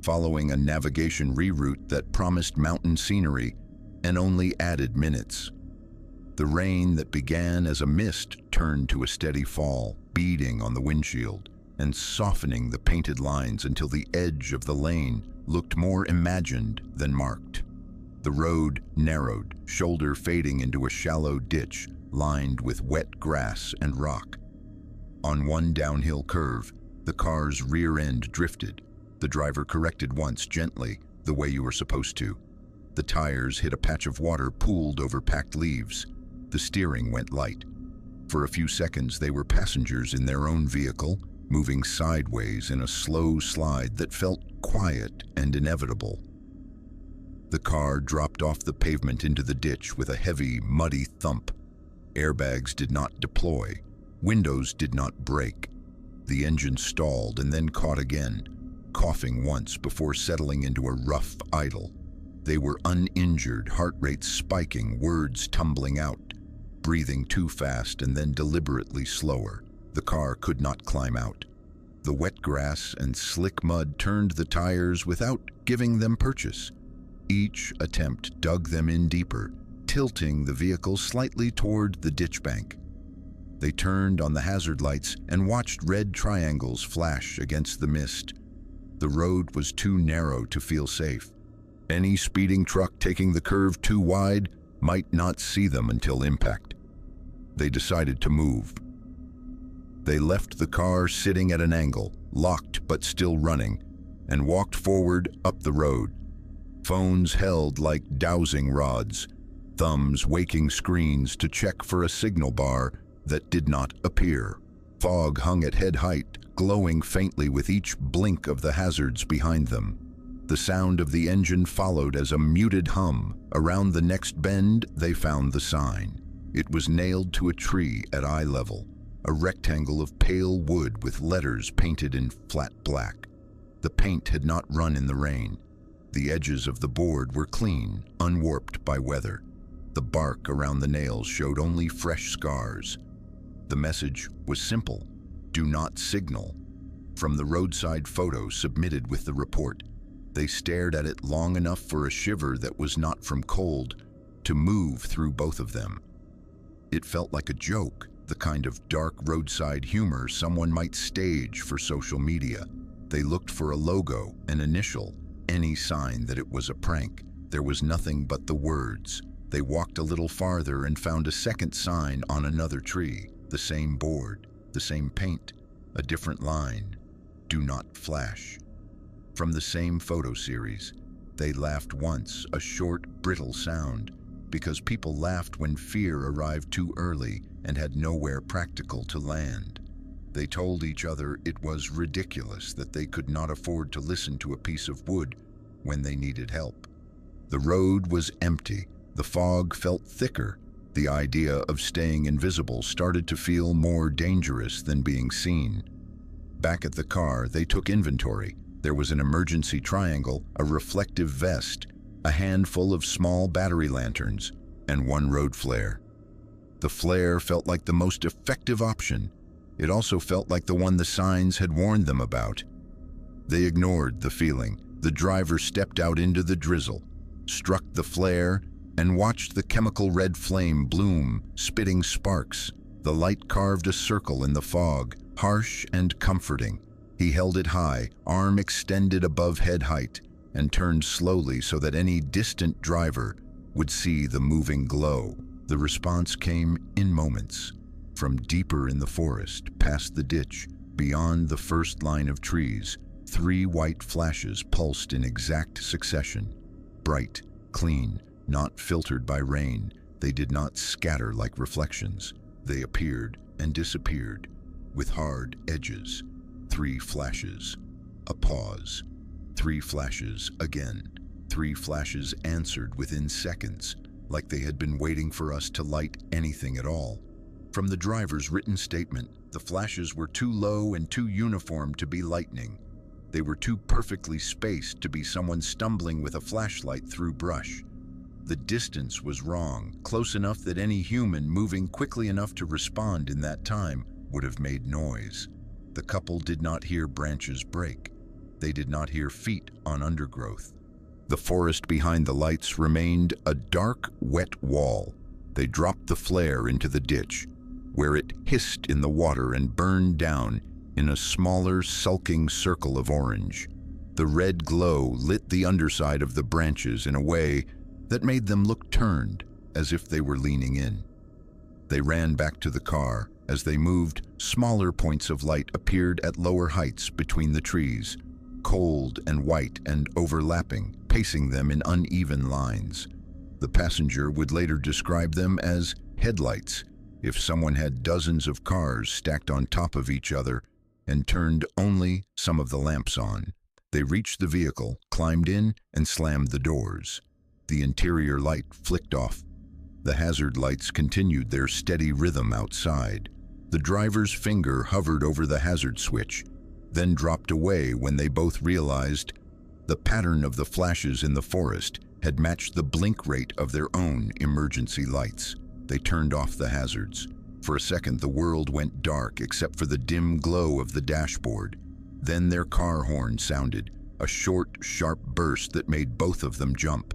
following a navigation reroute that promised mountain scenery and only added minutes. The rain that began as a mist turned to a steady fall, beating on the windshield. and softening the painted lines until the edge of the lane looked more imagined than marked. The road narrowed, shoulder fading into a shallow ditch lined with wet grass and rock. On one downhill curve, the car's rear end drifted. The driver corrected once gently, the way you were supposed to. The tires hit a patch of water pooled over packed leaves. The steering went light. For a few seconds, they were passengers in their own vehicle, moving sideways in a slow slide that felt quiet and inevitable. The car dropped off the pavement into the ditch with a heavy, muddy thump. Airbags did not deploy. Windows did not break. The engine stalled and then caught again, coughing once before settling into a rough idle. They were uninjured, heart rate spiking, words tumbling out, breathing too fast and then deliberately slower. The car could not climb out. The wet grass and slick mud turned the tires without giving them purchase. Each attempt dug them in deeper, tilting the vehicle slightly toward the ditch bank. They turned on the hazard lights and watched red triangles flash against the mist. The road was too narrow to feel safe. Any speeding truck taking the curve too wide might not see them until impact. They decided to move. They left the car sitting at an angle, locked but still running, and walked forward up the road. Phones held like dowsing rods, thumbs waking screens to check for a signal bar that did not appear. Fog hung at head height, glowing faintly with each blink of the hazards behind them. The sound of the engine followed as a muted hum. Around the next bend, they found the sign. It was nailed to a tree at eye level, a rectangle of pale wood with letters painted in flat black. The paint had not run in the rain. The edges of the board were clean, unwarped by weather. The bark around the nails showed only fresh scars. The message was simple: do not signal. From the roadside photo submitted with the report, they stared at it long enough for a shiver that was not from cold to move through both of them. It felt like a joke, the kind of dark roadside humor someone might stage for social media. They looked for a logo, an initial, any sign that it was a prank. There was nothing but the words. They walked a little farther and found a second sign on another tree. The same board, the same paint, a different line: do not flash. From the same photo series, they laughed once, a short, brittle sound, because people laughed when fear arrived too early and had nowhere practical to land. They told each other it was ridiculous that they could not afford to listen to a piece of wood when they needed help. The road was empty. The fog felt thicker. The idea of staying invisible started to feel more dangerous than being seen. Back at the car, they took inventory. There was an emergency triangle, a reflective vest, a handful of small battery lanterns, and one road flare. The flare felt like the most effective option. It also felt like the one the signs had warned them about. They ignored the feeling. The driver stepped out into the drizzle, struck the flare, and watched the chemical red flame bloom, spitting sparks. The light carved a circle in the fog, harsh and comforting. He held it high, arm extended above head height, and turned slowly so that any distant driver would see the moving glow. The response came in moments. From deeper in the forest, past the ditch, beyond the first line of trees, 3 white flashes pulsed in exact succession. Bright, clean, not filtered by rain. They did not scatter like reflections. They appeared and disappeared, with hard edges. 3 flashes. A pause. 3 flashes again. 3 flashes answered within seconds, like they had been waiting for us to light anything at all. From the driver's written statement, the flashes were too low and too uniform to be lightning. They were too perfectly spaced to be someone stumbling with a flashlight through brush. The distance was wrong, close enough that any human moving quickly enough to respond in that time would have made noise. The couple did not hear branches break. They did not hear feet on undergrowth. The forest behind the lights remained a dark, wet wall. They dropped the flare into the ditch, where it hissed in the water and burned down, in a smaller, sulking circle of orange. The red glow lit the underside of the branches in a way that made them look turned, as if they were leaning in. They ran back to the car. As they moved, smaller points of light appeared at lower heights between the trees, cold and white and overlapping, pacing them in uneven lines. The passenger would later describe them as headlights, if someone had dozens of cars stacked on top of each other and turned only some of the lamps on. They reached the vehicle, climbed in, and slammed the doors. The interior light flicked off. The hazard lights continued their steady rhythm outside. The driver's finger hovered over the hazard switch, then dropped away when they both realized the pattern of the flashes in the forest had matched the blink rate of their own emergency lights. They turned off the hazards. For a second, the world went dark except for the dim glow of the dashboard. Then their car horn sounded, a short, sharp burst that made both of them jump.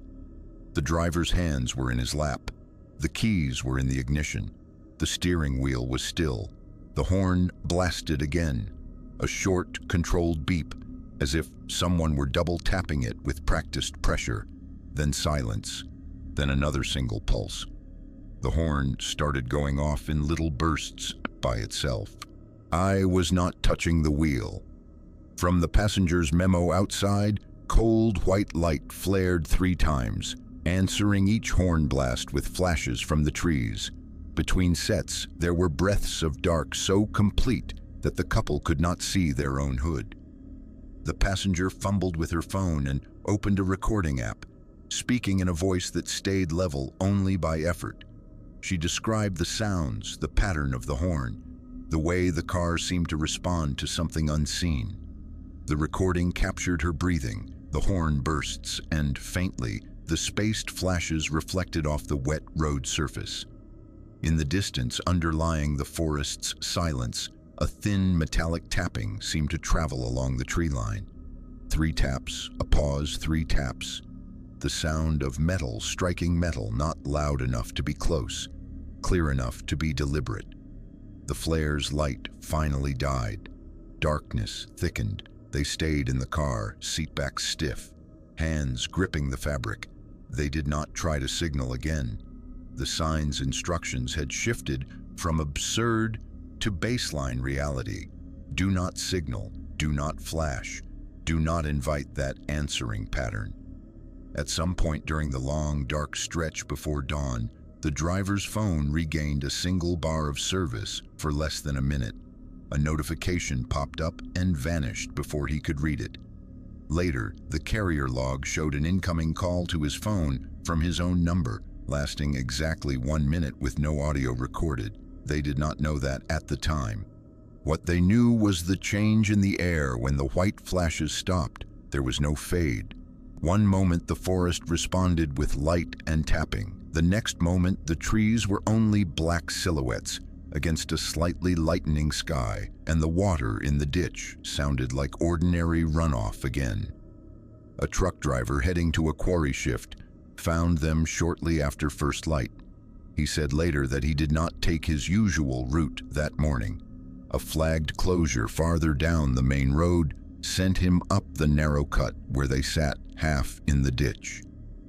The driver's hands were in his lap. The keys were in the ignition. The steering wheel was still. The horn blasted again, a short, controlled beep, as if someone were double tapping it with practiced pressure. Then silence, then another single pulse. The horn started going off in little bursts by itself. I was not touching the wheel. From the passenger's memo outside, cold white light flared 3 times, answering each horn blast with flashes from the trees. Between sets, there were breaths of dark so complete that the couple could not see their own hood. The passenger fumbled with her phone and opened a recording app, speaking in a voice that stayed level only by effort. She described the sounds, the pattern of the horn, the way the car seemed to respond to something unseen. The recording captured her breathing, the horn bursts, and faintly, the spaced flashes reflected off the wet road surface. In the distance, underlying the forest's silence, a thin metallic tapping seemed to travel along the tree line. 3 taps, a pause, 3 taps. The sound of metal striking metal, not loud enough to be close, clear enough to be deliberate. The flare's light finally died. Darkness thickened. They stayed in the car, seatbacks stiff, hands gripping the fabric. They did not try to signal again. The sign's instructions had shifted from absurd to baseline reality. Do not signal, do not flash, do not invite that answering pattern. At some point during the long, dark stretch before dawn, the driver's phone regained a single bar of service for less than a minute. A notification popped up and vanished before he could read it. Later, the carrier log showed an incoming call to his phone from his own number, lasting exactly 1 minute with no audio recorded. They did not know that at the time. What they knew was the change in the air when the white flashes stopped. There was no fade. One moment the forest responded with light and tapping. The next moment the trees were only black silhouettes against a slightly lightening sky, and the water in the ditch sounded like ordinary runoff again. A truck driver heading to a quarry shift found them shortly after first light. He said later that he did not take his usual route that morning. A flagged closure farther down the main road sent him up the narrow cut where they sat half in the ditch.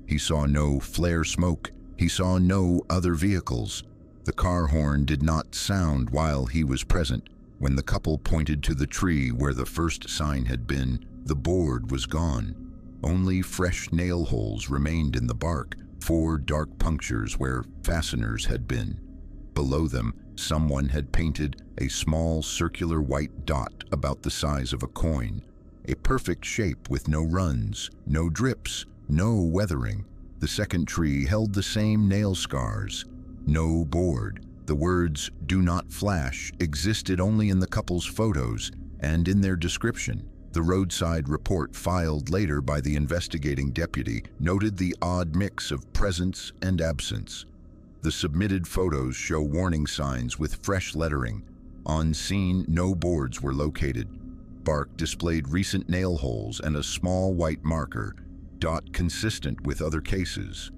He saw no flare smoke. He saw no other vehicles. The car horn did not sound while he was present. When the couple pointed to the tree where the first sign had been, the board was gone. Only fresh nail holes remained in the bark, 4 dark punctures where fasteners had been. Below them, someone had painted a small circular white dot about the size of a coin, a perfect shape with no runs, no drips, no weathering. The second tree held the same nail scars. No board. The words "do not flash" existed only in the couple's photos and in their description. The roadside report filed later by the investigating deputy noted the odd mix of presence and absence. The submitted photos show warning signs with fresh lettering. On scene, no boards were located. Bark displayed recent nail holes and a small white marker, dot consistent with other cases.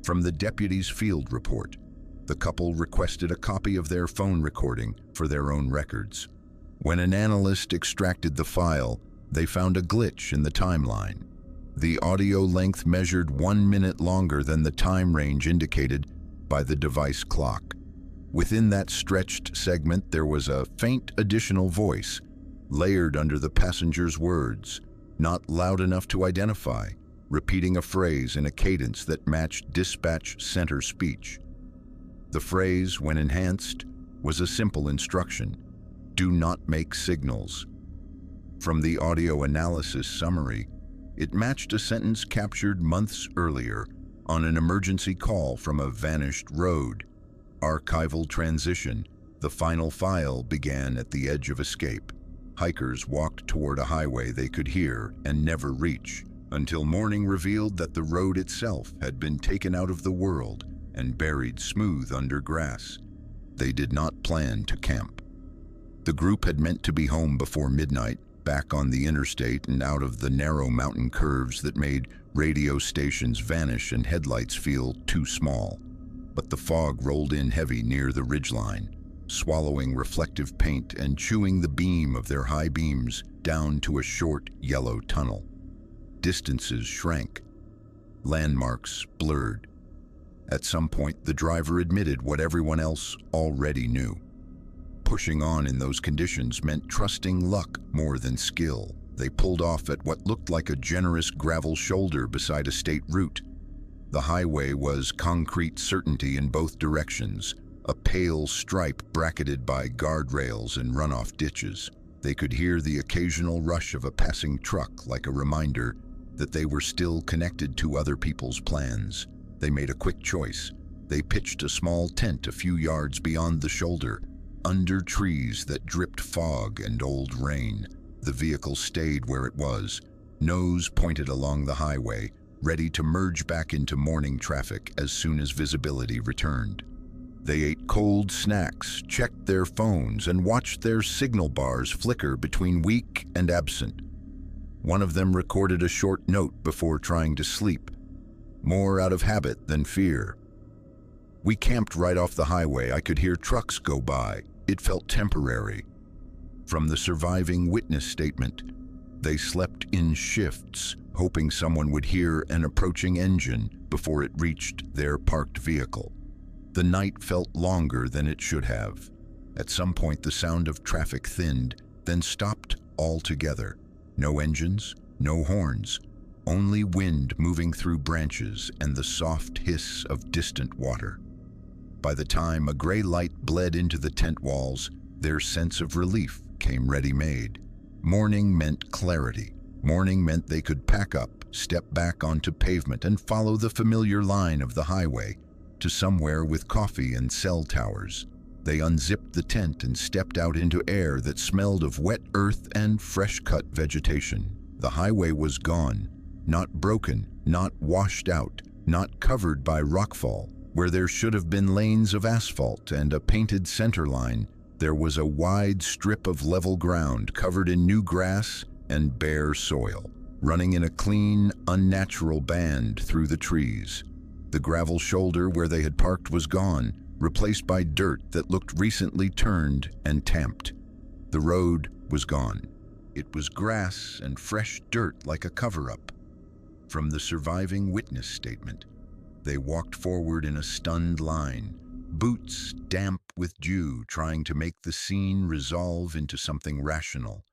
From the deputy's field report, the couple requested a copy of their phone recording for their own records. When an analyst extracted the file, they found a glitch in the timeline. The audio length measured 1 minute longer than the time range indicated by the device clock. Within that stretched segment, there was a faint additional voice, layered under the passenger's words, not loud enough to identify, repeating a phrase in a cadence that matched dispatch center speech. The phrase, when enhanced, was a simple instruction: do not make signals. From the audio analysis summary, it matched a sentence captured months earlier on an emergency call from a vanished road. Archival transition. The final file began at the edge of escape. Hikers walked toward a highway they could hear and never reach, until morning revealed that the road itself had been taken out of the world and buried smooth under grass. They did not plan to camp. The group had meant to be home before midnight, back on the interstate and out of the narrow mountain curves that made radio stations vanish and headlights feel too small. But the fog rolled in heavy near the ridgeline, swallowing reflective paint and chewing the beam of their high beams down to a short yellow tunnel. Distances shrank. Landmarks blurred. At some point, the driver admitted what everyone else already knew. Pushing on in those conditions meant trusting luck more than skill. They pulled off at what looked like a generous gravel shoulder beside a state route. The highway was concrete certainty in both directions, a pale stripe bracketed by guardrails and runoff ditches. They could hear the occasional rush of a passing truck, like a reminder that they were still connected to other people's plans. They made a quick choice. They pitched a small tent a few yards beyond the shoulder, under trees that dripped fog and old rain. The vehicle stayed where it was, nose pointed along the highway, ready to merge back into morning traffic as soon as visibility returned. They ate cold snacks, checked their phones, and watched their signal bars flicker between weak and absent. One of them recorded a short note before trying to sleep, more out of habit than fear. We camped right off the highway. I could hear trucks go by. It felt temporary. From the surviving witness statement, they slept in shifts, hoping someone would hear an approaching engine before it reached their parked vehicle. The night felt longer than it should have. At some point, the sound of traffic thinned, then stopped altogether. No engines, no horns, only wind moving through branches and the soft hiss of distant water. By the time a gray light bled into the tent walls, their sense of relief came ready-made. Morning meant clarity. Morning meant they could pack up, step back onto pavement, and follow the familiar line of the highway to somewhere with coffee and cell towers. They unzipped the tent and stepped out into air that smelled of wet earth and fresh-cut vegetation. The highway was gone, not broken, not washed out, not covered by rockfall. Where there should have been lanes of asphalt and a painted center line, there was a wide strip of level ground covered in new grass and bare soil, running in a clean, unnatural band through the trees. The gravel shoulder where they had parked was gone, replaced by dirt that looked recently turned and tamped. The road was gone. It was grass and fresh dirt like a cover-up. From the surviving witness statement, they walked forward in a stunned line, boots damp with dew, trying to make the scene resolve into something rational.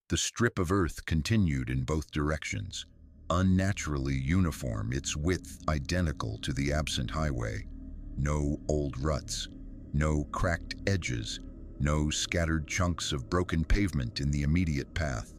The strip of earth continued in both directions, unnaturally uniform, its width identical to the absent highway. No old ruts, no cracked edges, no scattered chunks of broken pavement in the immediate path.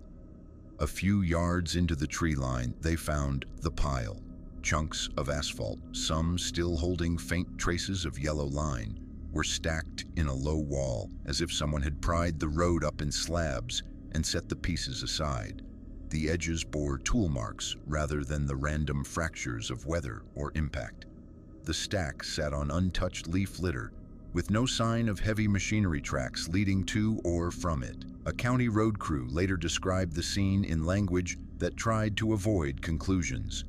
A few yards into the tree line, they found the pile. Chunks of asphalt, some still holding faint traces of yellow line, were stacked in a low wall, as if someone had pried the road up in slabs and set the pieces aside. The edges bore tool marks rather than the random fractures of weather or impact. The stack sat on untouched leaf litter, with no sign of heavy machinery tracks leading to or from it. A county road crew later described the scene in language that tried to avoid conclusions.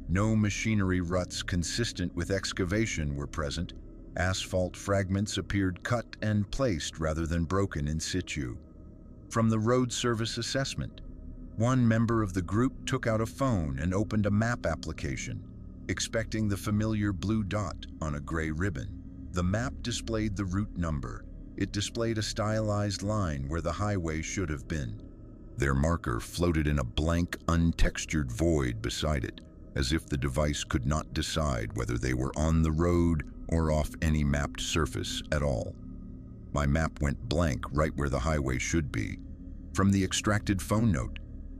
No machinery ruts consistent with excavation were present. Asphalt fragments appeared cut and placed rather than broken in situ. From the road service assessment, one member of the group took out a phone and opened a map application, expecting the familiar blue dot on a gray ribbon. The map displayed the route number. It displayed a stylized line where the highway should have been. Their marker floated in a blank, untextured void beside it, as if the device could not decide whether they were on the road or off any mapped surface at all. My map went blank right where the highway should be. From the extracted phone note,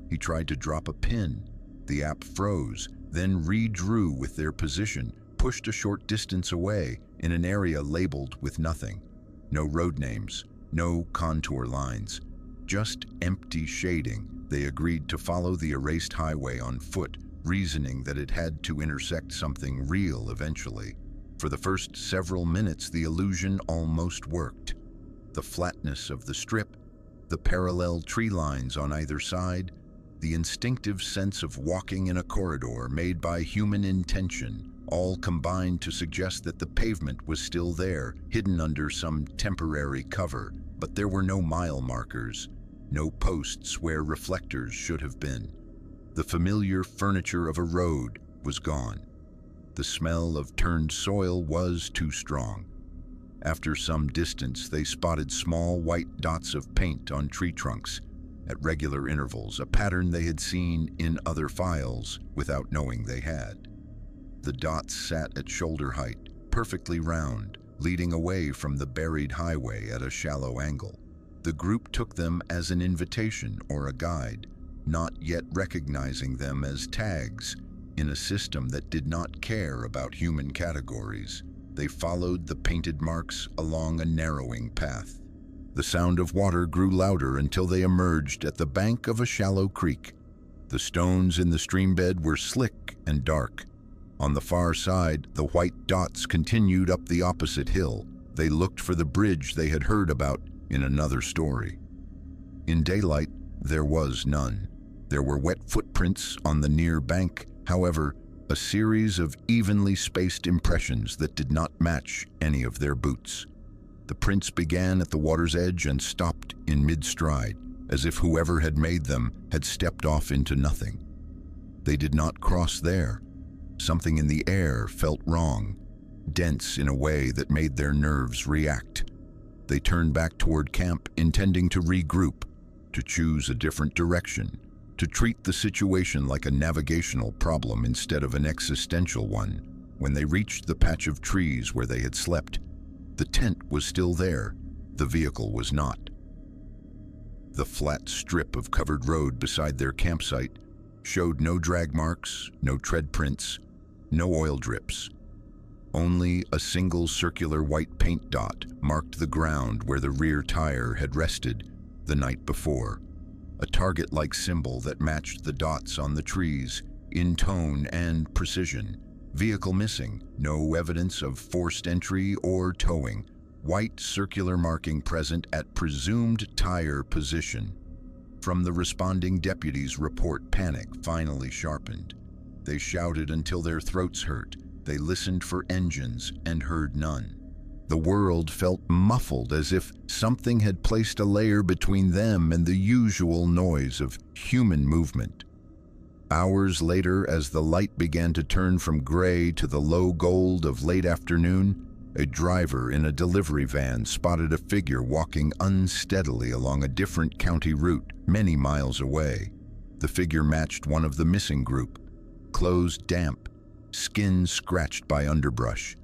he tried to drop a pin. The app froze, then redrew with their position, pushed a short distance away in an area labeled with nothing. No road names, no contour lines, just empty shading. They agreed to follow the erased highway on foot, reasoning that it had to intersect something real eventually. For the first several minutes, the illusion almost worked. The flatness of the strip, the parallel tree lines on either side, the instinctive sense of walking in a corridor made by human intention, all combined to suggest that the pavement was still there, hidden under some temporary cover. But there were no mile markers, no posts where reflectors should have been. The familiar furniture of a road was gone. The smell of turned soil was too strong. After some distance, they spotted small white dots of paint on tree trunks at regular intervals, a pattern they had seen in other files without knowing they had. The dots sat at shoulder height, perfectly round, leading away from the buried highway at a shallow angle. The group took them as an invitation or a guide, not yet recognizing them as tags in a system that did not care about human categories. They followed the painted marks along a narrowing path. The sound of water grew louder until they emerged at the bank of a shallow creek. The stones in the streambed were slick and dark. On the far side, the white dots continued up the opposite hill. They looked for the bridge they had heard about in another story. In daylight, there was none. There were wet footprints on the near bank, however, a series of evenly spaced impressions that did not match any of their boots. The prints began at the water's edge and stopped in mid-stride, as if whoever had made them had stepped off into nothing. They did not cross there. Something in the air felt wrong, dense in a way that made their nerves react. They turned back toward camp, intending to regroup, to choose a different direction, to treat the situation like a navigational problem instead of an existential one. When they reached the patch of trees where they had slept, the tent was still there. The vehicle was not. The flat strip of covered road beside their campsite showed no drag marks, no tread prints, no oil drips. Only a single circular white paint dot marked the ground where the rear tire had rested the night before. A target-like symbol that matched the dots on the trees in tone and precision. Vehicle missing, no evidence of forced entry or towing. White circular marking present at presumed tire position. From the responding deputies' report, panic finally sharpened. They shouted until their throats hurt. They listened for engines and heard none. The world felt muffled, as if something had placed a layer between them and the usual noise of human movement. Hours later, as the light began to turn from gray to the low gold of late afternoon, a driver in a delivery van spotted a figure walking unsteadily along a different county route many miles away. The figure matched one of the missing group, clothes damp, skin scratched by underbrush,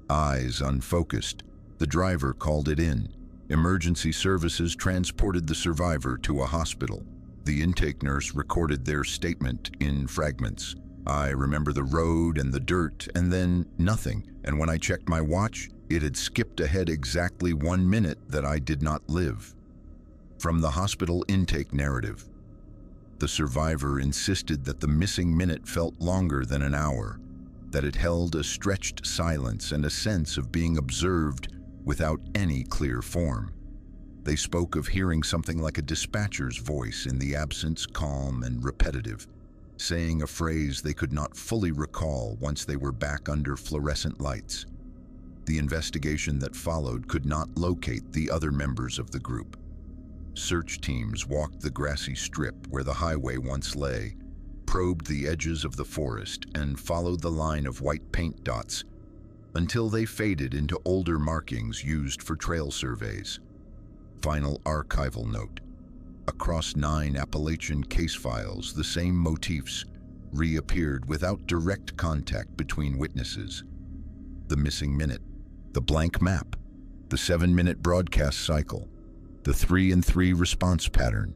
eyes unfocused. The driver called it in. Emergency services transported the survivor to a hospital. The intake nurse recorded their statement in fragments. I remember the road and the dirt, and then nothing. And when I checked my watch, it had skipped ahead exactly 1 minute that I did not live. From the hospital intake narrative, the survivor insisted that the missing minute felt longer than an hour, that it held a stretched silence and a sense of being observed without any clear form. They spoke of hearing something like a dispatcher's voice in the absence, calm and repetitive, saying a phrase they could not fully recall once they were back under fluorescent lights. The investigation that followed could not locate the other members of the group. Search teams walked the grassy strip where the highway once lay, probed the edges of the forest, and followed the line of white paint dots until they faded into older markings used for trail surveys. Final archival note. Across 9 Appalachian case files, the same motifs reappeared without direct contact between witnesses. The missing minute, the blank map, the 7-minute broadcast cycle, the 3-and-3 response pattern,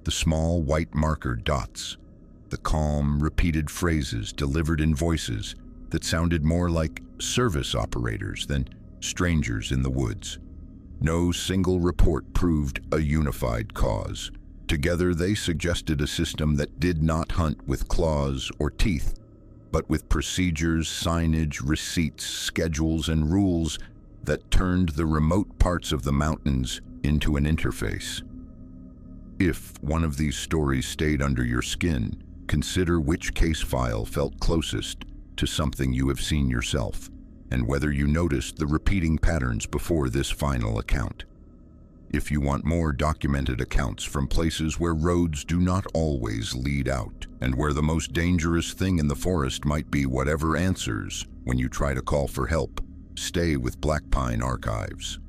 the small white marker dots, the calm, repeated phrases delivered in voices that sounded more like service operators than strangers in the woods. No single report proved a unified cause. Together, they suggested a system that did not hunt with claws or teeth, but with procedures, signage, receipts, schedules, and rules that turned the remote parts of the mountains into an interface. If one of these stories stayed under your skin, consider which case file felt closest to something you have seen yourself, and whether you noticed the repeating patterns before this final account. If you want more documented accounts from places where roads do not always lead out, and where the most dangerous thing in the forest might be whatever answers when you try to call for help, stay with Black Pine Archives.